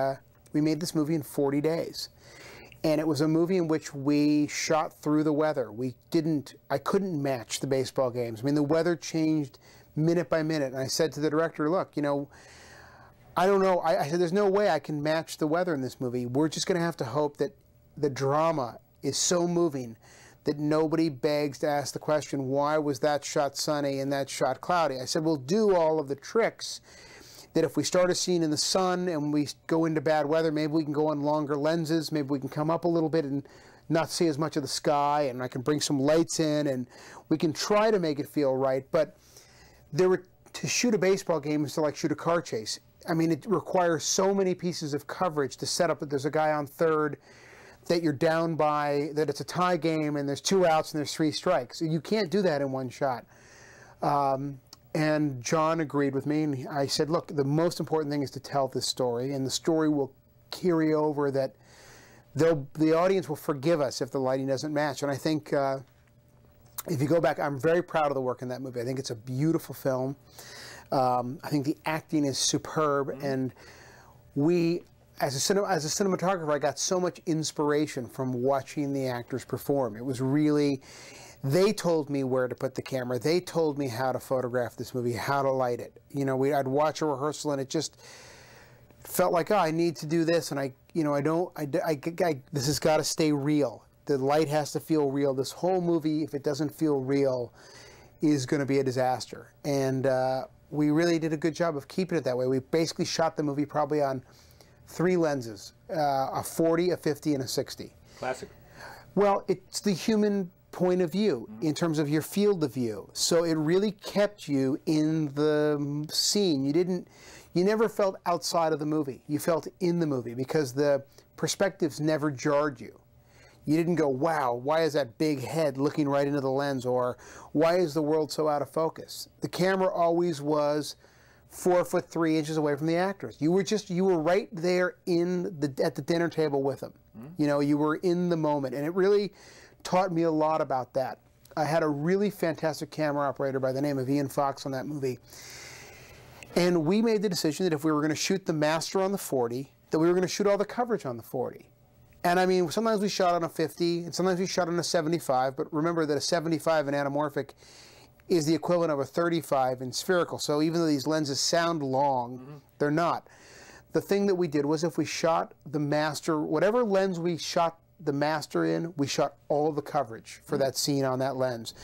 Speaker 2: made this movie in 40 days. And it was a movie in which we shot through the weather. I couldn't match the baseball games. I mean, the weather changed minute by minute. And I said to the director, look, you know, I don't know. I said, there's no way I can match the weather in this movie. We're just going to have to hope that the drama is so moving that nobody begs to ask the question, why was that shot sunny and that shot cloudy? I said, we'll do all of the tricks that if we start a scene in the sun and we go into bad weather, maybe we can go on longer lenses, maybe we can come up a little bit and not see as much of the sky, and I can bring some lights in, and we can try to make it feel right. But to shoot a baseball game is to like shoot a car chase. I mean, it requires so many pieces of coverage to set up that there's a guy on third, that you're down by, that it's a tie game, and there's 2 outs and there's 3 strikes. You can't do that in one shot. And John agreed with me, and I said, look, the most important thing is to tell this story, and the story will carry over, that the audience will forgive us if the lighting doesn't match. And I think if you go back, I'm very proud of the work in that movie. I think it's a beautiful film. I think the acting is superb, and as a cinematographer, I got so much inspiration from watching the actors perform. It was really, they told me where to put the camera. They told me how to photograph this movie, how to light it. You know, I'd watch a rehearsal, and it just felt like, oh, I need to do this, and this has got to stay real. The light has to feel real. This whole movie, if it doesn't feel real, is going to be a disaster. And we really did a good job of keeping it that way. We basically shot the movie probably on 3 lenses, a 40, a 50, and a 60. Classic. Well, it's the human point of view in terms of your field of view. So it really kept you in the scene. You never felt outside of the movie. You felt in the movie because the perspectives never jarred you. You didn't go, wow, why is that big head looking right into the lens? Or why is the world so out of focus? The camera always was 4 foot 3 inches away from the actors. You were right there at the dinner table with them. You know, you were in the moment, and it really taught me a lot about that. I had a really fantastic camera operator by the name of Ian Fox on that movie. And we made the decision that if we were going to shoot the master on the 40, that we were going to shoot all the coverage on the 40. And I mean, sometimes we shot on a 50, and sometimes we shot on a 75, but remember that a 75 in anamorphic is the equivalent of a 35 in spherical. So even though these lenses sound long, they're not. The thing that we did was, if we shot the master, whatever lens we shot the master in, we shot all the coverage for that scene on that lens.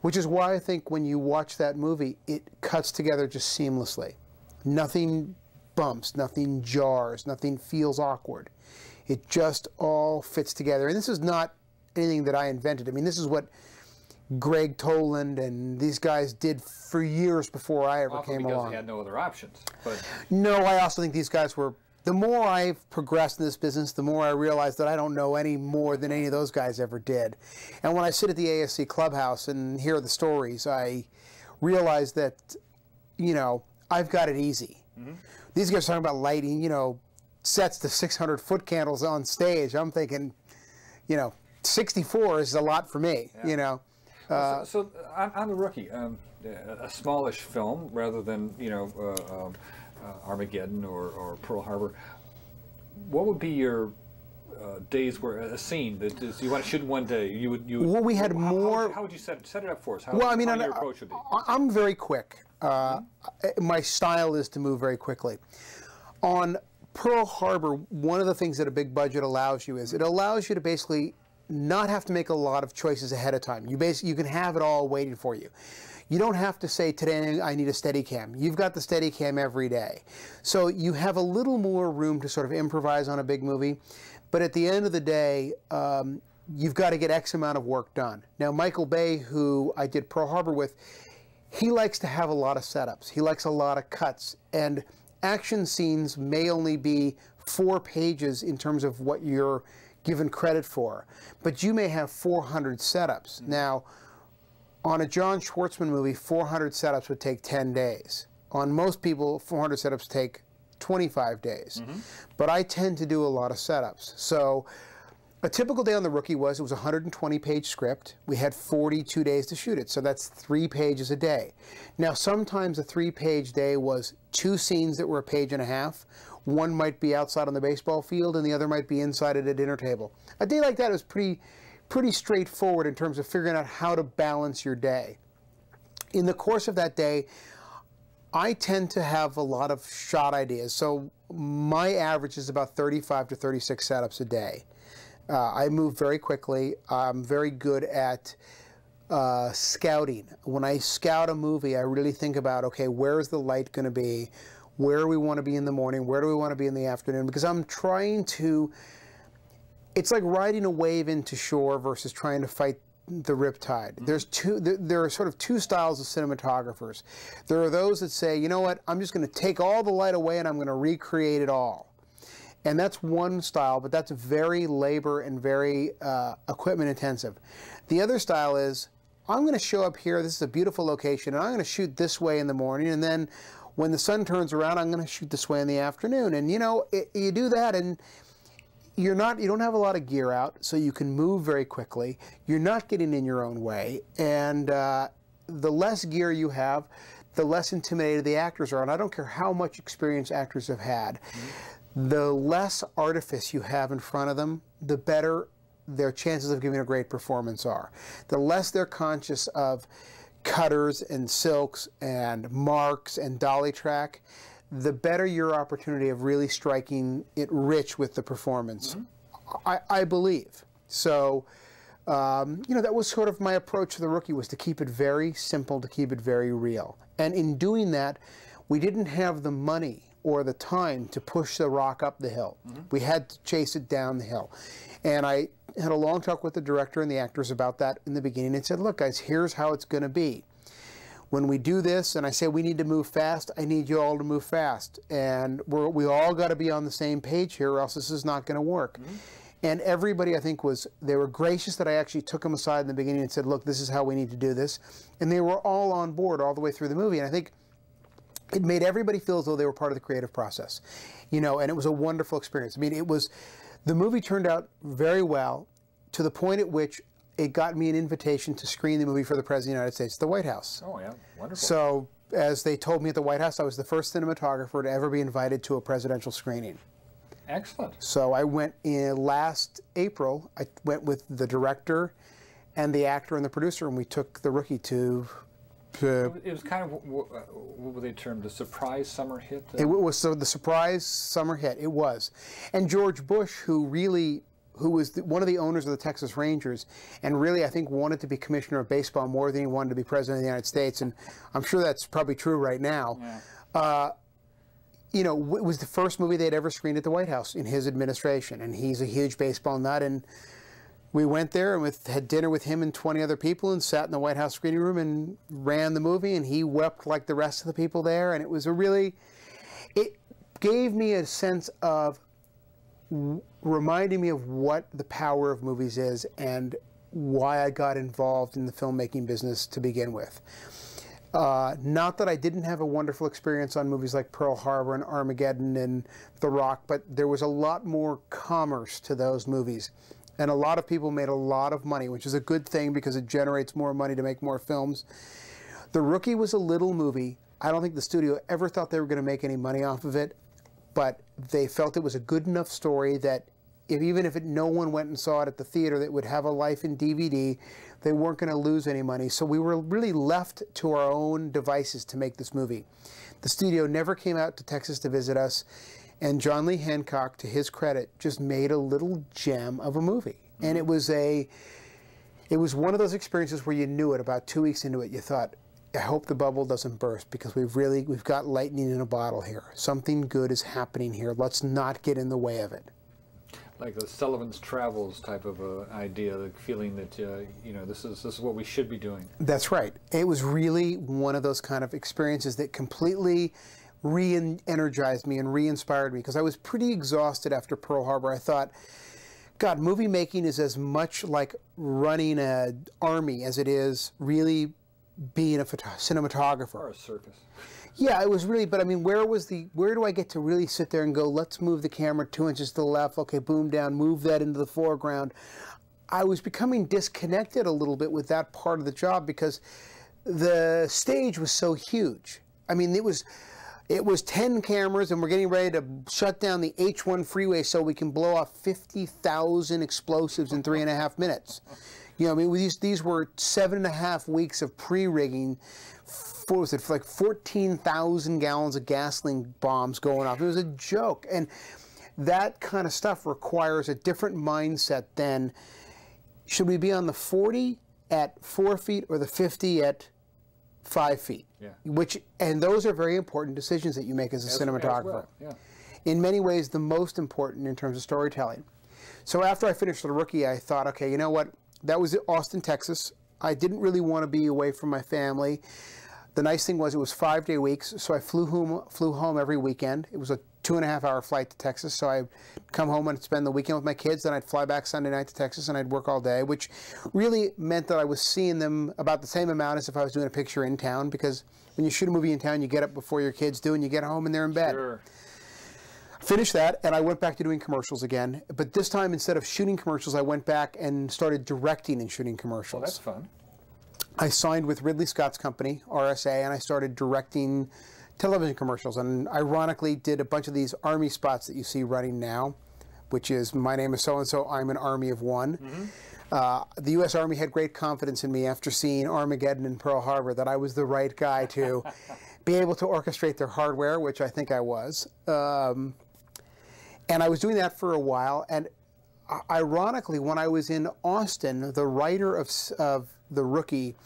Speaker 2: Which is why I think when you watch that movie, it cuts together just seamlessly. Nothing bumps, nothing jars, nothing feels awkward. It just all fits together. And this is not anything that I invented. I mean, this is what Greg Toland and these guys did for years before I ever came along.
Speaker 1: Because they had no other options. But
Speaker 2: no, I also think these guys were, the more I've progressed in this business, the more I realize that I don't know any more than any of those guys ever did. And when I sit at the ASC clubhouse and hear the stories, I realize that, you know, I've got it easy. These guys are talking about lighting, you know, sets to 600-foot candles on stage. I'm thinking, you know, 64 is a lot for me, you know.
Speaker 1: So on The Rookie, a smallish film rather than, you know, Armageddon or Pearl Harbor, what would be your days where a scene that is, you want to shoot in one day?
Speaker 2: Well, we had more.
Speaker 1: How would you set it up for us?
Speaker 2: Well, I mean,
Speaker 1: how your approach would be?
Speaker 2: I'm very quick. My style is to move very quickly. On Pearl Harbor, one of the things that a big budget allows you is it allows you to basically not have to make a lot of choices ahead of time. You can have it all waiting for you. You don't have to say, today I need a Steadicam. You've got the Steadicam every day. So you have a little more room to sort of improvise on a big movie. But at the end of the day, you've got to get X amount of work done. Now, Michael Bay, who I did Pearl Harbor with, he likes to have a lot of setups. He likes a lot of cuts. And action scenes may only be 4 pages in terms of what you're given credit for. But you may have 400 setups. Now, on a John Schwartzman movie, 400 setups would take 10 days. On most people, 400 setups take 25 days. But I tend to do a lot of setups. So a typical day on The Rookie was, it was a 120-page script. We had 42 days to shoot it, so that's 3 pages a day. Now, sometimes a 3-page day was 2 scenes that were a page and a half. One might be outside on the baseball field, and the other might be inside at a dinner table. A day like that was pretty straightforward in terms of figuring out how to balance your day. In the course of that day, I tend to have a lot of shot ideas. So my average is about 35 to 36 setups a day. I move very quickly. I'm very good at scouting. When I scout a movie, I really think about, okay, where is the light going to be? where do we want to be in the morning, where do we want to be in the afternoon, because I'm trying to, it's like riding a wave into shore versus trying to fight the riptide. There are sort of two styles of cinematographers. There are those that say, you know what, I'm just going to take all the light away and I'm going to recreate it all. And that's one style, but that's very labor and very equipment intensive. The other style is, I'm going to show up here, this is a beautiful location, and I'm going to shoot this way in the morning, and then when the sun turns around, I'm going to shoot this way in the afternoon. And you know, you do that, and you don't have a lot of gear out, so you can move very quickly. You're not getting in your own way, and the less gear you have, the less intimidated the actors are. And I don't care how much experience actors have had. The less artifice you have in front of them, the better their chances of giving a great performance are. The less they're conscious of cutters and silks and marks and dolly track, the better your opportunity of really striking it rich with the performance, I believe. So, you know, that was sort of my approach to The Rookie, was to keep it very simple, to keep it very real. And in doing that, we didn't have the money or the time to push the rock up the hill. We had to chase it down the hill. And I had a long talk with the director and the actors about that in the beginning, and said, look guys, here's how it's going to be. When we do this, and I say we need to move fast, I need you all to move fast. And we all got to be on the same page here, or else this is not going to work. And everybody, I think, they were gracious that I actually took them aside in the beginning and said, look, this is how we need to do this. And they were all on board all the way through the movie. And I think it made everybody feel as though they were part of the creative process. You know, and it was a wonderful experience. I mean, the movie turned out very well, to the point at which it got me an invitation to screen the movie for the President of the United States at the White House. Oh, yeah. Wonderful. So, as they told me at the White House, I was the first cinematographer to ever be invited to a presidential screening. Excellent. So I went in last April. I went with the director and the actor and the producer, and we took The Rookie to... It was kind of, what were they termed, the surprise summer hit? It was the surprise summer hit, it was. And George Bush, who was one of the owners of the Texas Rangers, and really I think wanted to be commissioner of baseball more than he wanted to be president of the United States, and I'm sure that's probably true right now. Yeah. You know, it was the first movie they'd ever screened at the White House in his administration, and he's a huge baseball nut, and we went there and had dinner with him and 20 other people and sat in the White House screening room and ran the movie, and he wept like the rest of the people there. And it was it gave me a sense of reminding me of what the power of movies is and why I got involved in the filmmaking business to begin with. Not that I didn't have a wonderful experience on movies like Pearl Harbor and Armageddon and The Rock, but there was a lot more commerce to those movies. And a lot of people made a lot of money, which is a good thing because it generates more money to make more films. The Rookie was a little movie. I don't think the studio ever thought they were going to make any money off of it, but they felt it was a good enough story that even if no one went and saw it at the theater, that would have a life in DVD, they weren't going to lose any money. So we were really left to our own devices to make this movie. The studio never came out to Texas to visit us. And John Lee Hancock, to his credit, just made a little gem of a movie. And it was one of those experiences where you knew it about 2 weeks into it. You thought, I hope the bubble doesn't burst, because we've got lightning in a bottle here. Something good is happening here. Let's not get in the way of it. Like the Sullivan's Travels type of idea, the feeling that you know, this is what we should be doing. That's right. It was really one of those kind of experiences that completely re-energized me and re-inspired me, because I was pretty exhausted after Pearl Harbor. I thought, God, movie making is as much like running an army as it is really being a cinematographer. Or a circus. Yeah, it was really, but I mean, where do I get to really sit there and go, let's move the camera 2 inches to the left, okay, boom down, move that into the foreground. I was becoming disconnected a little bit with that part of the job, because the stage was so huge. I mean, it was 10 cameras, and we're getting ready to shut down the H1 freeway so we can blow off 50,000 explosives in 3.5 minutes. You know, I mean, these were 7.5 weeks of pre-rigging. What was it, like 14,000 gallons of gasoline bombs going off. It was a joke. And that kind of stuff requires a different mindset than, should we be on the 40 at 4 feet or the 50 at 5 feet.
Speaker 1: Yeah.
Speaker 2: And those are very important decisions that you make as a cinematographer.
Speaker 1: As well. Yeah.
Speaker 2: In many ways, the most important in terms of storytelling. So after I finished The Rookie, I thought, okay, you know what? That was Austin, Texas. I didn't really want to be away from my family. The nice thing was it was 5-day weeks, so I flew home every weekend. It was a 2.5-hour flight to Texas, so I'd come home and spend the weekend with my kids, then I'd fly back Sunday night to Texas and I'd work all day, which really meant that I was seeing them about the same amount as if I was doing a picture in town, because when you shoot a movie in town, you get up before your kids do and you get home and they're in bed.
Speaker 1: Sure.
Speaker 2: Finished that, and I went back to doing commercials again, but this time instead of shooting commercials, I went back and started directing and shooting commercials.
Speaker 1: Well, that's fun.
Speaker 2: I signed with Ridley Scott's company, A.S.C, and I started directing television commercials, and ironically did a bunch of these Army spots that you see running now, which is, my name is so-and-so, I'm an Army of one. Mm-hmm. The U.S. Army had great confidence in me after seeing Armageddon and Pearl Harbor that I was the right guy to be able to orchestrate their hardware, which I think I was. And I was doing that for a while, and ironically, when I was in Austin, the writer of The Rookie,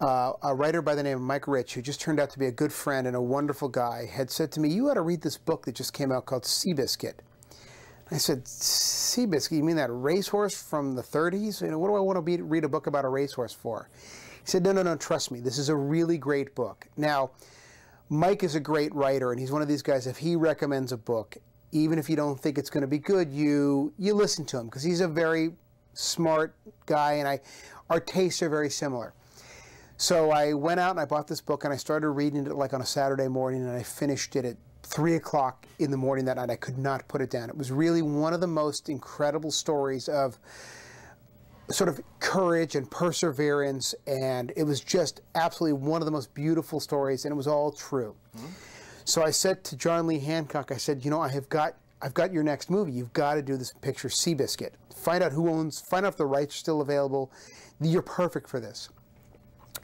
Speaker 2: a writer by the name of Mike Rich, who just turned out to be a good friend and a wonderful guy, had said to me, you ought to read this book that just came out called Seabiscuit. I said, Seabiscuit, you mean that racehorse from the 30s? You know, what do I want to read a book about a racehorse for? He said, no, trust me, this is a really great book. Now, Mike is a great writer, and he's one of these guys, if he recommends a book, even if you don't think it's going to be good, you listen to him, because he's a very smart guy, and our tastes are very similar. So I went out and I bought this book, and I started reading it like on a Saturday morning, and I finished it at 3 o'clock in the morning that night. I could not put it down. It was really one of the most incredible stories of sort of courage and perseverance, and it was just absolutely one of the most beautiful stories, and it was all true. Mm-hmm. So I said to John Lee Hancock, I said, you know, I've got your next movie. You've got to do this picture, Seabiscuit. Find out if the rights are still available. You're perfect for this.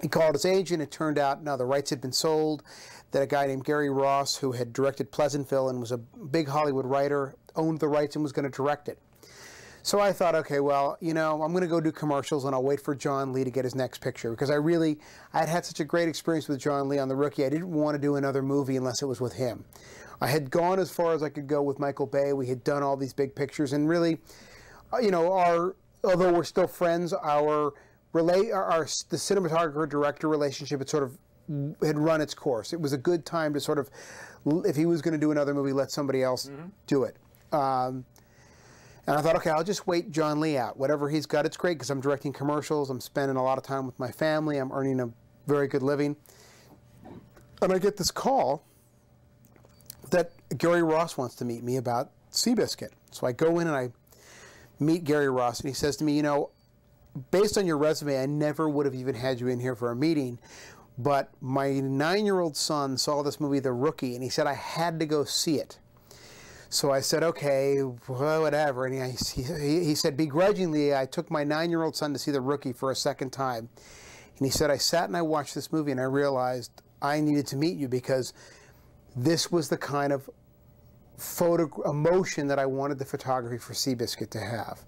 Speaker 2: He called his agent. It turned out, no, the rights had been sold. That a guy named Gary Ross, who had directed Pleasantville and was a big Hollywood writer, owned the rights and was going to direct it. So I thought, okay, well, you know, I'm going to go do commercials and I'll wait for John Lee to get his next picture, because I had such a great experience with John Lee on The Rookie. I didn't want to do another movie unless it was with him. I had gone as far as I could go with Michael Bay. We had done all these big pictures, and really, you know, although we're still friends, the cinematographer-director relationship had run its course. It was a good time to sort of, if he was going to do another movie, let somebody else do it. And I thought, okay, I'll just wait John Lee out. Whatever he's got, it's great, because I'm directing commercials. I'm spending a lot of time with my family. I'm earning a very good living. And I get this call that Gary Ross wants to meet me about Seabiscuit. So I go in and I meet Gary Ross, and he says to me, you know, based on your resume, I never would have even had you in here for a meeting, but my 9-year-old son saw this movie, The Rookie, and he said I had to go see it. So I said, okay, whatever. And he said, begrudgingly, I took my 9-year-old son to see The Rookie for a second time. And he said, I sat and I watched this movie, and I realized I needed to meet you, because this was the kind of emotion that I wanted the photography for Seabiscuit to have.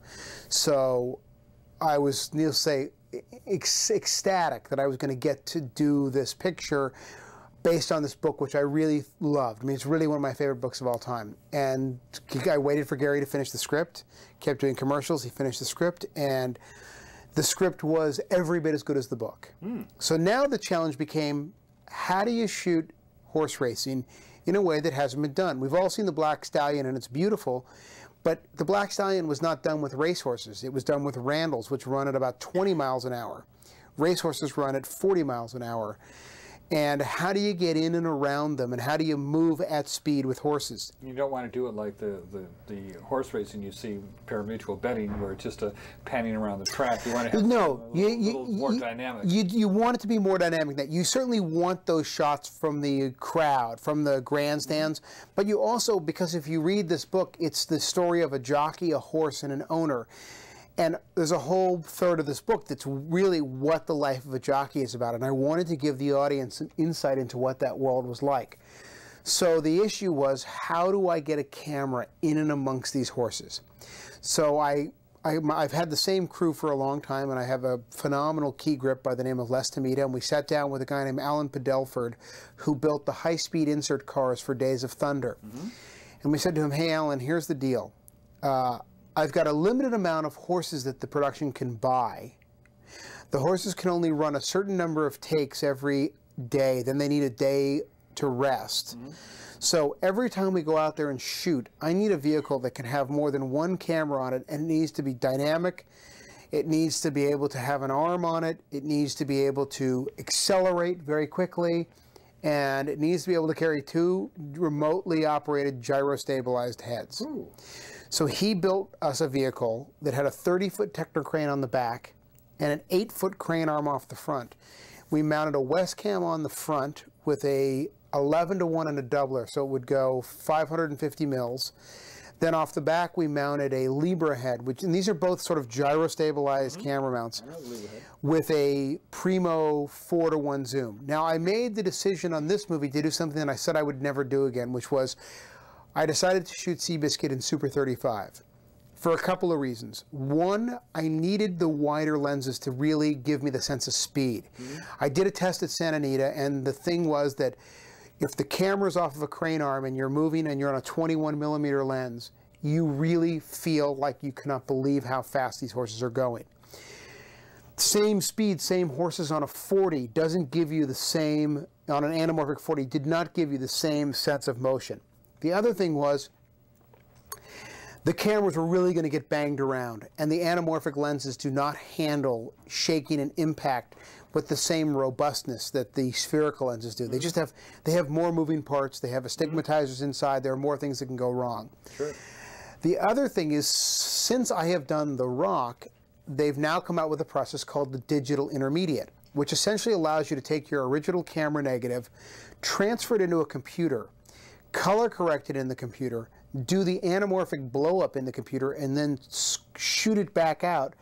Speaker 2: So I was, needless to say, ecstatic that I was going to get to do this picture based on this book, which I really loved. I mean, it's really one of my favorite books of all time. And I waited for Gary to finish the script, kept doing commercials, he finished the script, and the script was every bit as good as the book. So now the challenge became, how do you shoot horse racing in a way that hasn't been done? We've all seen The Black Stallion, and it's beautiful, but The Black Stallion was not done with racehorses. It was done with Randalls, which run at about 20 miles an hour. Racehorses run at 40 miles an hour. And how do you get in and around them, and how do you move at speed with horses? You
Speaker 1: don't want to do it like the horse racing you see pari-mutuel betting, where it's just panning around the track. You want to have a little more dynamic.
Speaker 2: You want it to be more dynamic than that. You certainly want those shots from the crowd, from the grandstands, but you also, because if you read this book, it's the story of a jockey, a horse, and an owner. And there's a whole third of this book that's really what the life of a jockey is about. And I wanted to give the audience an insight into what that world was like. So the issue was, how do I get a camera in and amongst these horses? So I I've had the same crew for a long time, and I have a phenomenal key grip by the name of Les Tamita, and we sat down with a guy named Alan Padelford, who built the high-speed insert cars for Days of Thunder. And we said to him, hey, Alan, here's the deal. I've got a limited amount of horses that the production can buy. The horses can only run a certain number of takes every day, then they need a day to rest. So every time we go out there and shoot, I need a vehicle that can have more than one camera on it, and it needs to be dynamic. It needs to be able to have an arm on it. It needs to be able to accelerate very quickly, and it needs to be able to carry 2 remotely operated gyro-stabilized heads. Ooh. So he built us a vehicle that had a 30-foot technocrane on the back and an 8-foot crane arm off the front. We mounted a Westcam on the front with a 11-to-1 and a doubler, so it would go 550 mils. Then off the back, we mounted a Libra head, and these are both sort of gyro-stabilized camera mounts with a Primo 4-to-1 zoom. Now, I made the decision on this movie to do something that I said I would never do again, which was I decided to shoot Seabiscuit in Super 35 for a couple of reasons. One, I needed the wider lenses to really give me the sense of speed. I did a test at Santa Anita, and the thing was that if the camera's off of a crane arm and you're moving and you're on a 21mm lens, you really feel like you cannot believe how fast these horses are going. Same speed, same horses on a 40 doesn't give you the same, on an anamorphic 40, did not give you the same sense of motion. The other thing was, the cameras were really going to get banged around, and the anamorphic lenses do not handle shaking and impact with the same robustness that the spherical lenses do. They just have, more moving parts, they have astigmatizers inside, there are more things that can go wrong. Sure. The other thing is, since I have done The Rock, they've now come out with a process called the digital intermediate, which essentially allows you to take your original camera negative, transfer it into a computer, color correct it in the computer, do the anamorphic blow up in the computer, and then shoot it back out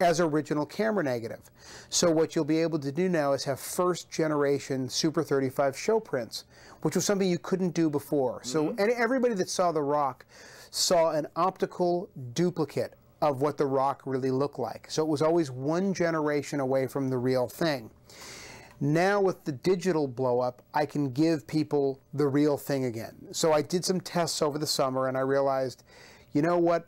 Speaker 2: as original camera negative. So what you'll be able to do now is have first generation Super 35 show prints, which was something you couldn't do before. So and everybody that saw The Rock saw an optical duplicate of what The Rock really looked like. So it was always one generation away from the real thing. Now with the digital blow up, I can give people the real thing again. So I did some tests over the summer, and I realized, you know what?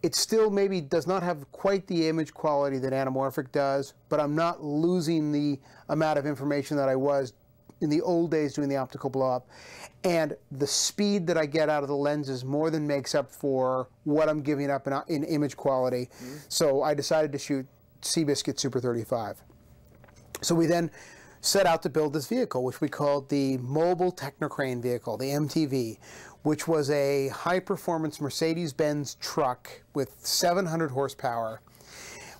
Speaker 2: It still maybe does not have quite the image quality that anamorphic does, but I'm not losing the amount of information that I was in the old days doing the optical blow up. And the speed that I get out of the lenses more than makes up for what I'm giving up in image quality. So I decided to shoot Seabiscuit Super 35. So we then set out to build this vehicle, which we called the Mobile Technocrane Vehicle, the MTV, which was a high-performance Mercedes-Benz truck with 700 horsepower,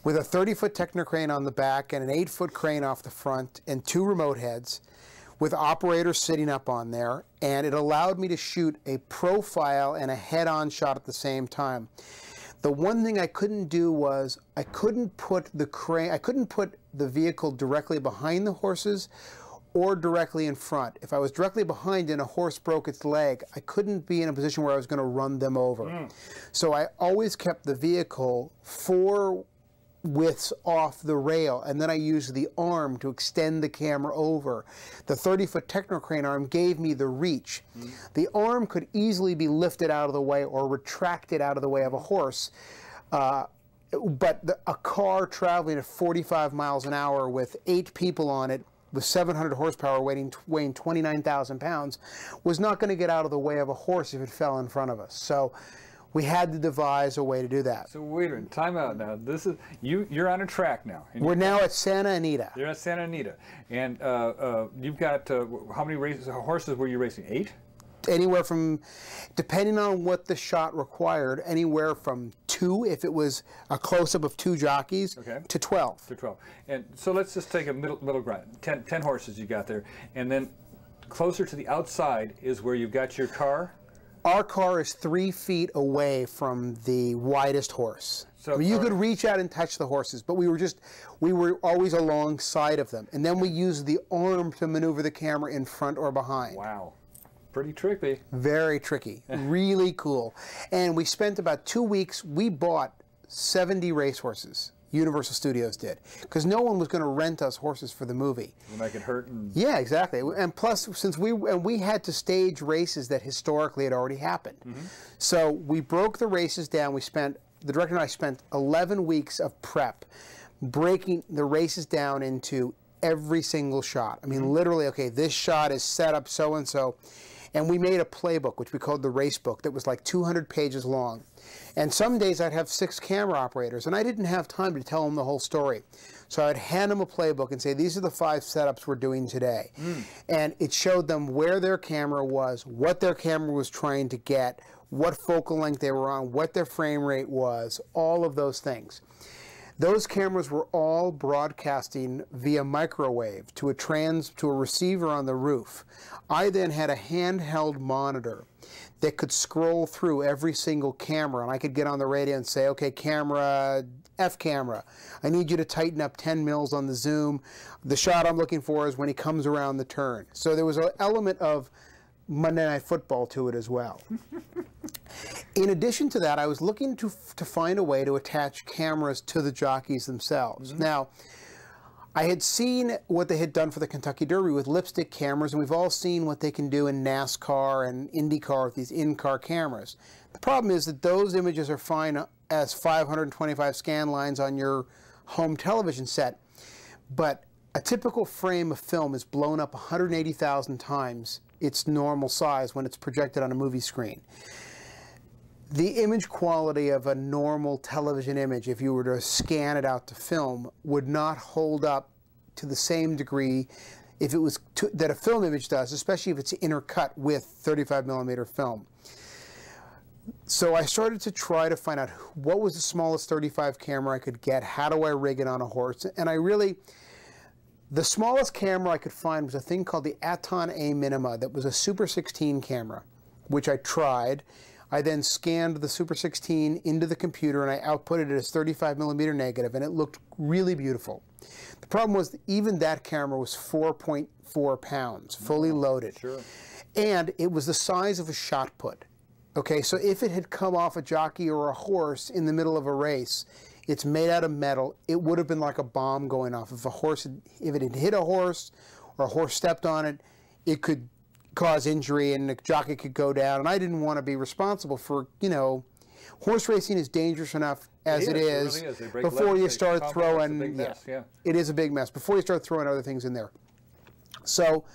Speaker 2: with a 30-foot Technocrane on the back and an 8-foot crane off the front and 2 remote heads, with operators sitting up on there, and it allowed me to shoot a profile and a head-on shot at the same time. The one thing I couldn't do was I couldn't put the vehicle directly behind the horses or directly in front. If I was directly behind and a horse broke its leg, I couldn't be in a position where I was going to run them over. So I always kept the vehicle 4 widths off the rail, and then I used the arm to extend the camera over. The 30-foot Technocrane arm gave me the reach. The arm could easily be lifted out of the way or retracted out of the way of a horse, but a car traveling at 45 miles an hour with 8 people on it with 700 horsepower weighing 29,000 pounds was not going to get out of the way of a horse if it fell in front of us. So we had to devise a way to do that.
Speaker 1: So wait a minute, time out now. This is you're on a track now.
Speaker 2: We're now at Santa Anita.
Speaker 1: You're at Santa Anita, and you've got how many horses were you racing? 8?
Speaker 2: Anywhere from, depending on what the shot required, anywhere from 2 if it was a close-up of 2 jockeys, to 12.
Speaker 1: To 12. And so let's just take a middle ground. 10 horses you got there, and then closer to the outside is where you've got your car.
Speaker 2: Our car is 3 feet away from the widest horse. So I mean, you could reach out and touch the horses, but we were always alongside of them. And then we used the arm to maneuver the camera in front or behind.
Speaker 1: Wow. Pretty tricky.
Speaker 2: Very tricky. Really cool. And we spent about 2 weeks. We bought 70 racehorses. Universal Studios did, because no one was going to rent us horses for the movie.
Speaker 1: You make it hurt. And
Speaker 2: yeah, exactly. And plus, since we had to stage races that historically had already happened, so we broke the races down. The director and I spent 11 weeks of prep, breaking the races down into every single shot. I mean, literally, okay, this shot is set up so and so, and we made a playbook, which we called the race book, that was like 200 pages long. And some days I'd have 6 camera operators, and I didn't have time to tell them the whole story. So I'd hand them a playbook and say, these are the 5 setups we're doing today. And it showed them where their camera was, what their camera was trying to get, what focal length they were on, what their frame rate was, all of those things. Those cameras were all broadcasting via microwave to a receiver on the roof. I then had a handheld monitor that could scroll through every single camera, and I could get on the radio and say, okay, camera, F camera, I need you to tighten up 10 mils on the zoom. The shot I'm looking for is when he comes around the turn. So there was an element of Monday Night Football to it as well. In addition to that, I was looking to find a way to attach cameras to the jockeys themselves. Now, I had seen what they had done for the Kentucky Derby with lipstick cameras, and we've all seen what they can do in NASCAR and IndyCar with these in-car cameras. The problem is that those images are fine as 525 scan lines on your home television set, but a typical frame of film is blown up 180,000 times its normal size when it's projected on a movie screen. The image quality of a normal television image, if you were to scan it out to film, would not hold up to the same degree if it was that a film image does, especially if it's intercut with 35mm film. So I started to try to find out what was the smallest 35 camera I could get, how do I rig it on a horse, and the smallest camera I could find was a thing called the Aton A Minima that was a Super 16 camera, which I tried. I then scanned the Super 16 into the computer and I outputted it as 35mm negative, and it looked really beautiful. The problem was that even that camera was 4.4 pounds, fully loaded.
Speaker 1: Sure.
Speaker 2: And it was the size of a shot put. Okay, so if it had come off a jockey or a horse in the middle of a race, it's made out of metal, it would have been like a bomb going off. If it had hit a horse or a horse stepped on it, it could cause injury and the jockey could go down, and I didn't want to be responsible for, horse racing is dangerous enough as it is before you start throwing, it is a big mess, before you start throwing other things in there. So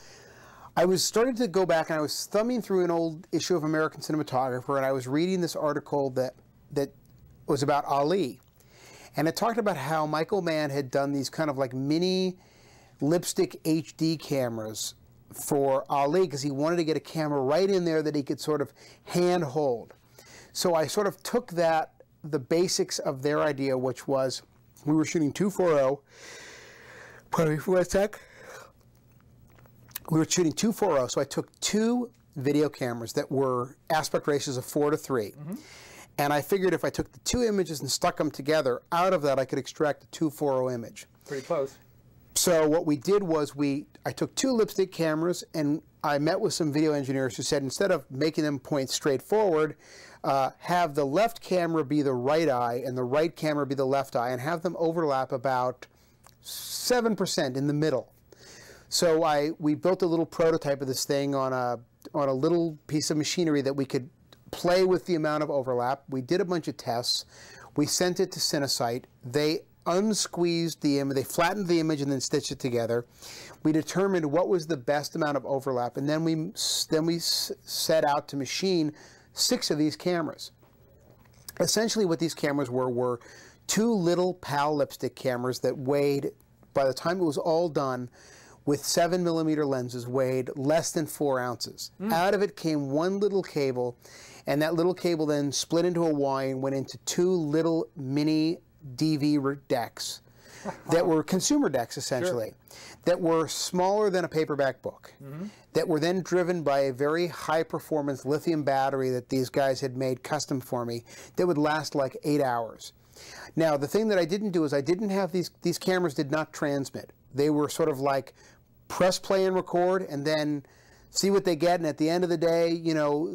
Speaker 2: I was starting to go back and I was thumbing through an old issue of American Cinematographer, and I was reading this article that was about Ali, and it talked about how Michael Mann had done these kind of like mini lipstick HD cameras for Ali because he wanted to get a camera right in there that he could sort of hand hold. So I sort of took the basics of their idea, which was we were shooting 240. Pardon me for a sec. We were shooting 240, so I took 2 video cameras that were aspect ratios of 4:3. And I figured if I took the 2 images and stuck them together, out of that I could extract a 240 image.
Speaker 1: Pretty close.
Speaker 2: So what we did was I took 2 lipstick cameras and I met with some video engineers who said instead of making them point straight forward, have the left camera be the right eye and the right camera be the left eye, and have them overlap about 7% in the middle. So we built a little prototype of this thing on a little piece of machinery that we could play with the amount of overlap. We did a bunch of tests. We sent it to Cinesite. They unsqueezed the image, they flattened the image and then stitched it together. We determined what was the best amount of overlap, and then we set out to machine 6 of these cameras. Essentially what these cameras were 2 little PAL lipstick cameras that weighed, by the time it was all done, with 7mm lenses, weighed less than 4 ounces. Out of it came 1 little cable, and that little cable then split into a Y and went into 2 little mini DV decks that were consumer decks, essentially, that were smaller than a paperback book, that were then driven by a very high-performance lithium battery that these guys had made custom for me that would last like 8 hours. Now, the thing that I didn't do is I didn't have these cameras did not transmit. They were sort of like press play and record and then see what they get, and at the end of the day,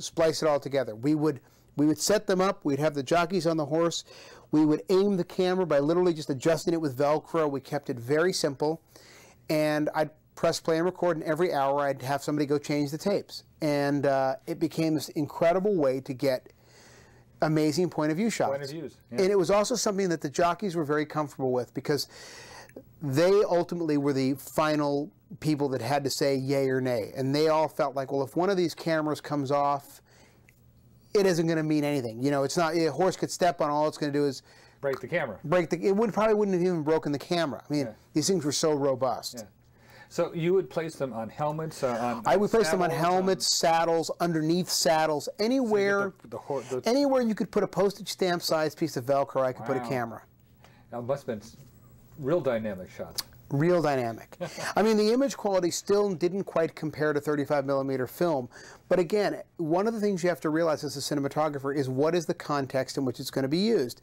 Speaker 2: splice it all together. We would We would set them up. We'd have the jockeys on the horse. We would aim the camera by literally just adjusting it with Velcro. We kept it very simple. And I'd press play and record, and every hour I'd have somebody go change the tapes. And it became this incredible way to get amazing point of view shots.
Speaker 1: Point of views. Yeah.
Speaker 2: And it was also something that the jockeys were very comfortable with, because they ultimately were the final people that had to say yay or nay. And they all felt like, well, if one of these cameras comes off, it isn't going to mean anything. You know, it's not, a horse could step on, all it's going to do is
Speaker 1: break the camera.
Speaker 2: Probably wouldn't have even broken the camera. I mean, these things were so robust.
Speaker 1: Yeah. So you would place them on helmets?
Speaker 2: I would place them on helmets, saddles, underneath saddles, anywhere.
Speaker 1: So
Speaker 2: anywhere you could put a postage stamp sized piece of Velcro, I could put a camera.
Speaker 1: Now, it must have been real dynamic shots.
Speaker 2: Real dynamic. I mean, the image quality still didn't quite compare to 35mm film, but again, one of the things you have to realize as a cinematographer is what is the context in which it's going to be used.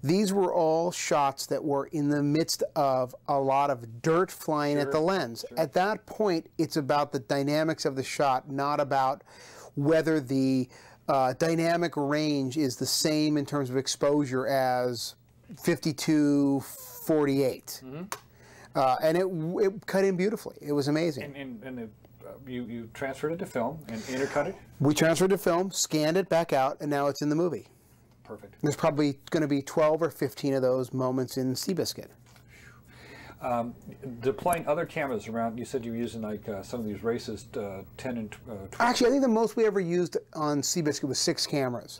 Speaker 2: These were all shots that were in the midst of a lot of dirt flying at the lens. Sure. At that point, it's about the dynamics of the shot, not about whether the dynamic range is the same in terms of exposure as 52-48. And it cut in beautifully. It was amazing.
Speaker 1: And you transferred it to film and intercut it?
Speaker 2: We transferred to film, scanned it back out, and now it's in the movie.
Speaker 1: Perfect.
Speaker 2: There's probably going to be 12 or 15 of those moments in Seabiscuit.
Speaker 1: Deploying other cameras around, you said you were using like some of these races, 10 and 12.
Speaker 2: Actually, I think the most we ever used on Seabiscuit was 6 cameras.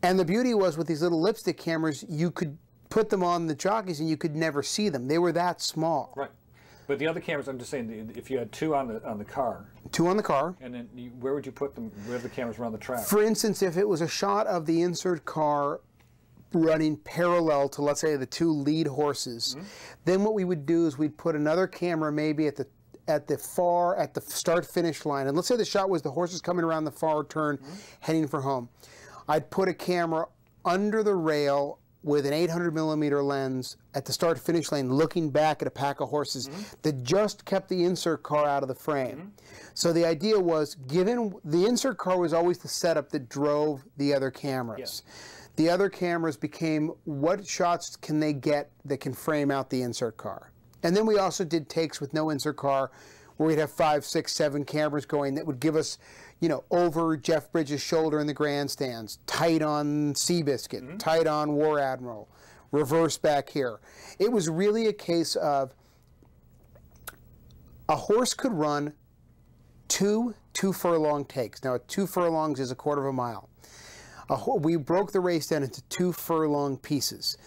Speaker 2: And the beauty was with these little lipstick cameras, you could put them on the jockeys and you could never see them. They were that small.
Speaker 1: Right. But the other cameras, I'm just saying, if you had 2 on the car. 2
Speaker 2: on the car.
Speaker 1: And then where would you put them? Where are the cameras around the track?
Speaker 2: For instance, if it was a shot of the insert car running parallel to, let's say, the 2 lead horses, then what we would do is we'd put another camera maybe at the start-finish line. And let's say the shot was the horses coming around the far turn, heading for home. I'd put a camera under the rail with an 800mm lens at the start-finish lane, looking back at a pack of horses that just kept the insert car out of the frame. So the idea was, given the insert car was always the setup that drove the other cameras. The other cameras became, what shots can they get that can frame out the insert car? And then we also did takes with no insert car, where we'd have 5, 6, 7 cameras going that would give us, you know, over Jeff Bridges' shoulder in the grandstands, tight on Seabiscuit, tight on War Admiral, reverse back here. It was really a case of a horse could run 2 furlong takes. Now, 2 furlongs is a quarter of a mile. We broke the race down into 2 furlong pieces.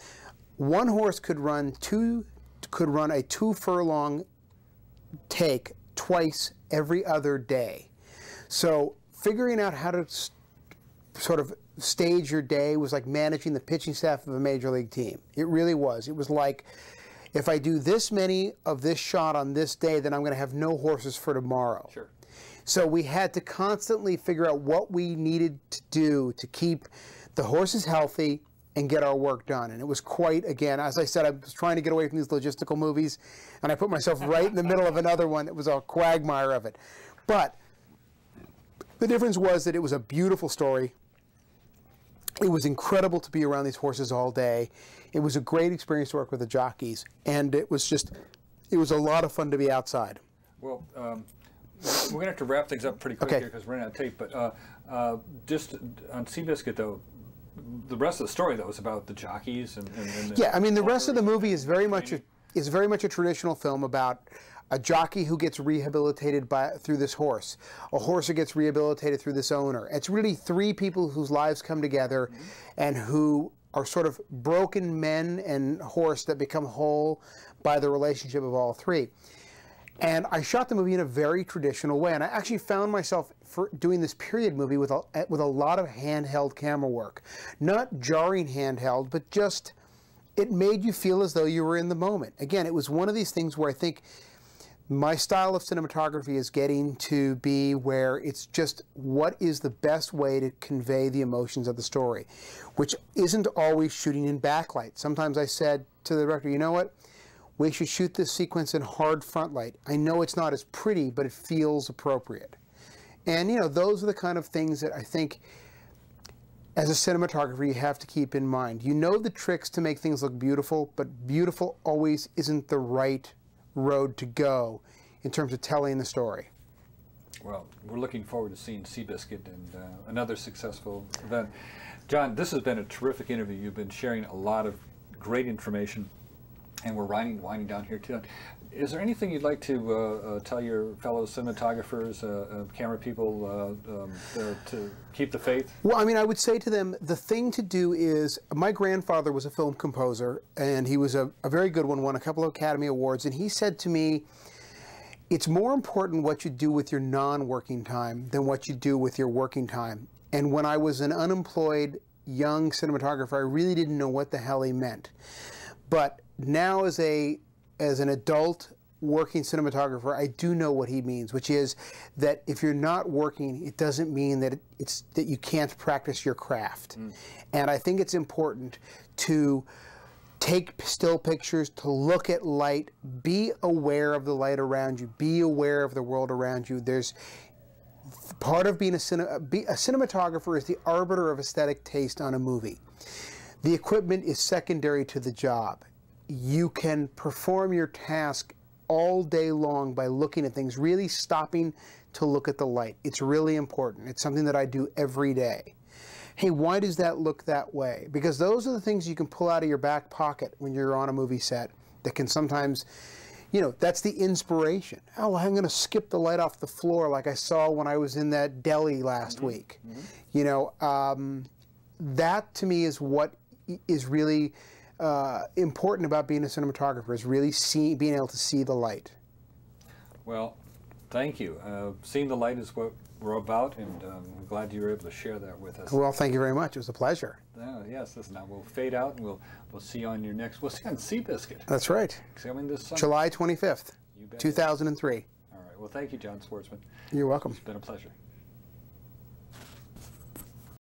Speaker 2: One horse could run a 2 furlong take twice every other day. So figuring out how to sort of stage your day was like managing the pitching staff of a major league team. It really was. It was like, if I do this many of this shot on this day, then I'm going to have no horses for tomorrow.
Speaker 1: Sure.
Speaker 2: So we had to constantly figure out what we needed to do to keep the horses healthy and get our work done. And it was quite, again, as I said, I was trying to get away from these logistical movies, and I put myself right in the middle of another one that was a quagmire of it. But the difference was that it was a beautiful story. It was incredible to be around these horses all day. It was a great experience to work with the jockeys, and it was a lot of fun to be outside.
Speaker 1: Well, we're going to have to wrap things up pretty quick here because we're running out of tape. But just on Seabiscuit, though, the rest of the story, though, is about the jockeys and
Speaker 2: yeah, I mean, the rest of the movie is very much a traditional film about a jockey who gets rehabilitated through this horse, a horse who gets rehabilitated through this owner. It's really 3 people whose lives come together and who are sort of broken men and horse that become whole by the relationship of all 3. And I shot the movie in a very traditional way, and I actually found myself doing this period movie with a lot of handheld camera work. Not jarring handheld, but just, it made you feel as though you were in the moment. Again, it was one of these things where I think my style of cinematography is getting to be where it's just what is the best way to convey the emotions of the story, which isn't always shooting in backlight. Sometimes I said to the director, you know what? We should shoot this sequence in hard front light. I know it's not as pretty, but it feels appropriate. And, you know, those are the kind of things that I think as a cinematographer, you have to keep in mind. You know the tricks to make things look beautiful, but beautiful always isn't the right road to go in terms of telling the story.
Speaker 1: Well, we're looking forward to seeing Seabiscuit and another successful event. John, this has been a terrific interview. You've been sharing a lot of great information, and we're winding down here too. Is there anything you'd like to tell your fellow cinematographers, camera people, to keep the faith?
Speaker 2: Well, I mean, I would say to them, the thing to do is, my grandfather was a film composer, and he was a very good one, won a couple of Academy Awards, and he said to me, it's more important what you do with your non-working time than what you do with your working time. And when I was an unemployed young cinematographer, I really didn't know what the hell he meant. But now as an adult working cinematographer, I do know what he means, which is that if you're not working, it doesn't mean that that you can't practice your craft. And I think it's important to take still pictures, to look at light, be aware of the light around you, be aware of the world around you. There's part of being a cinematographer is the arbiter of aesthetic taste on a movie. The equipment is secondary to the job. You can perform your task all day long by looking at things, really stopping to look at the light. It's really important. It's something that I do every day. Hey, why does that look that way? Because those are the things you can pull out of your back pocket when you're on a movie set that can sometimes, you know, that's the inspiration. Oh, I'm going to skip the light off the floor like I saw when I was in that deli last week. You know, that to me is what is really important about being a cinematographer, is really being able to see the light. Well,
Speaker 1: thank you. Seeing the light is what we're about, and I'm glad you were able to share that with us.
Speaker 2: Well, thank you very much. It was a pleasure.
Speaker 1: Yes, listen, now we'll fade out, and we'll see you on your next. We'll see you on Seabiscuit.
Speaker 2: That's right.
Speaker 1: Coming this summer.
Speaker 2: July 25th, 2003.
Speaker 1: All right. Well, thank you, John Schwartzman.
Speaker 2: You're welcome.
Speaker 1: It's been a pleasure.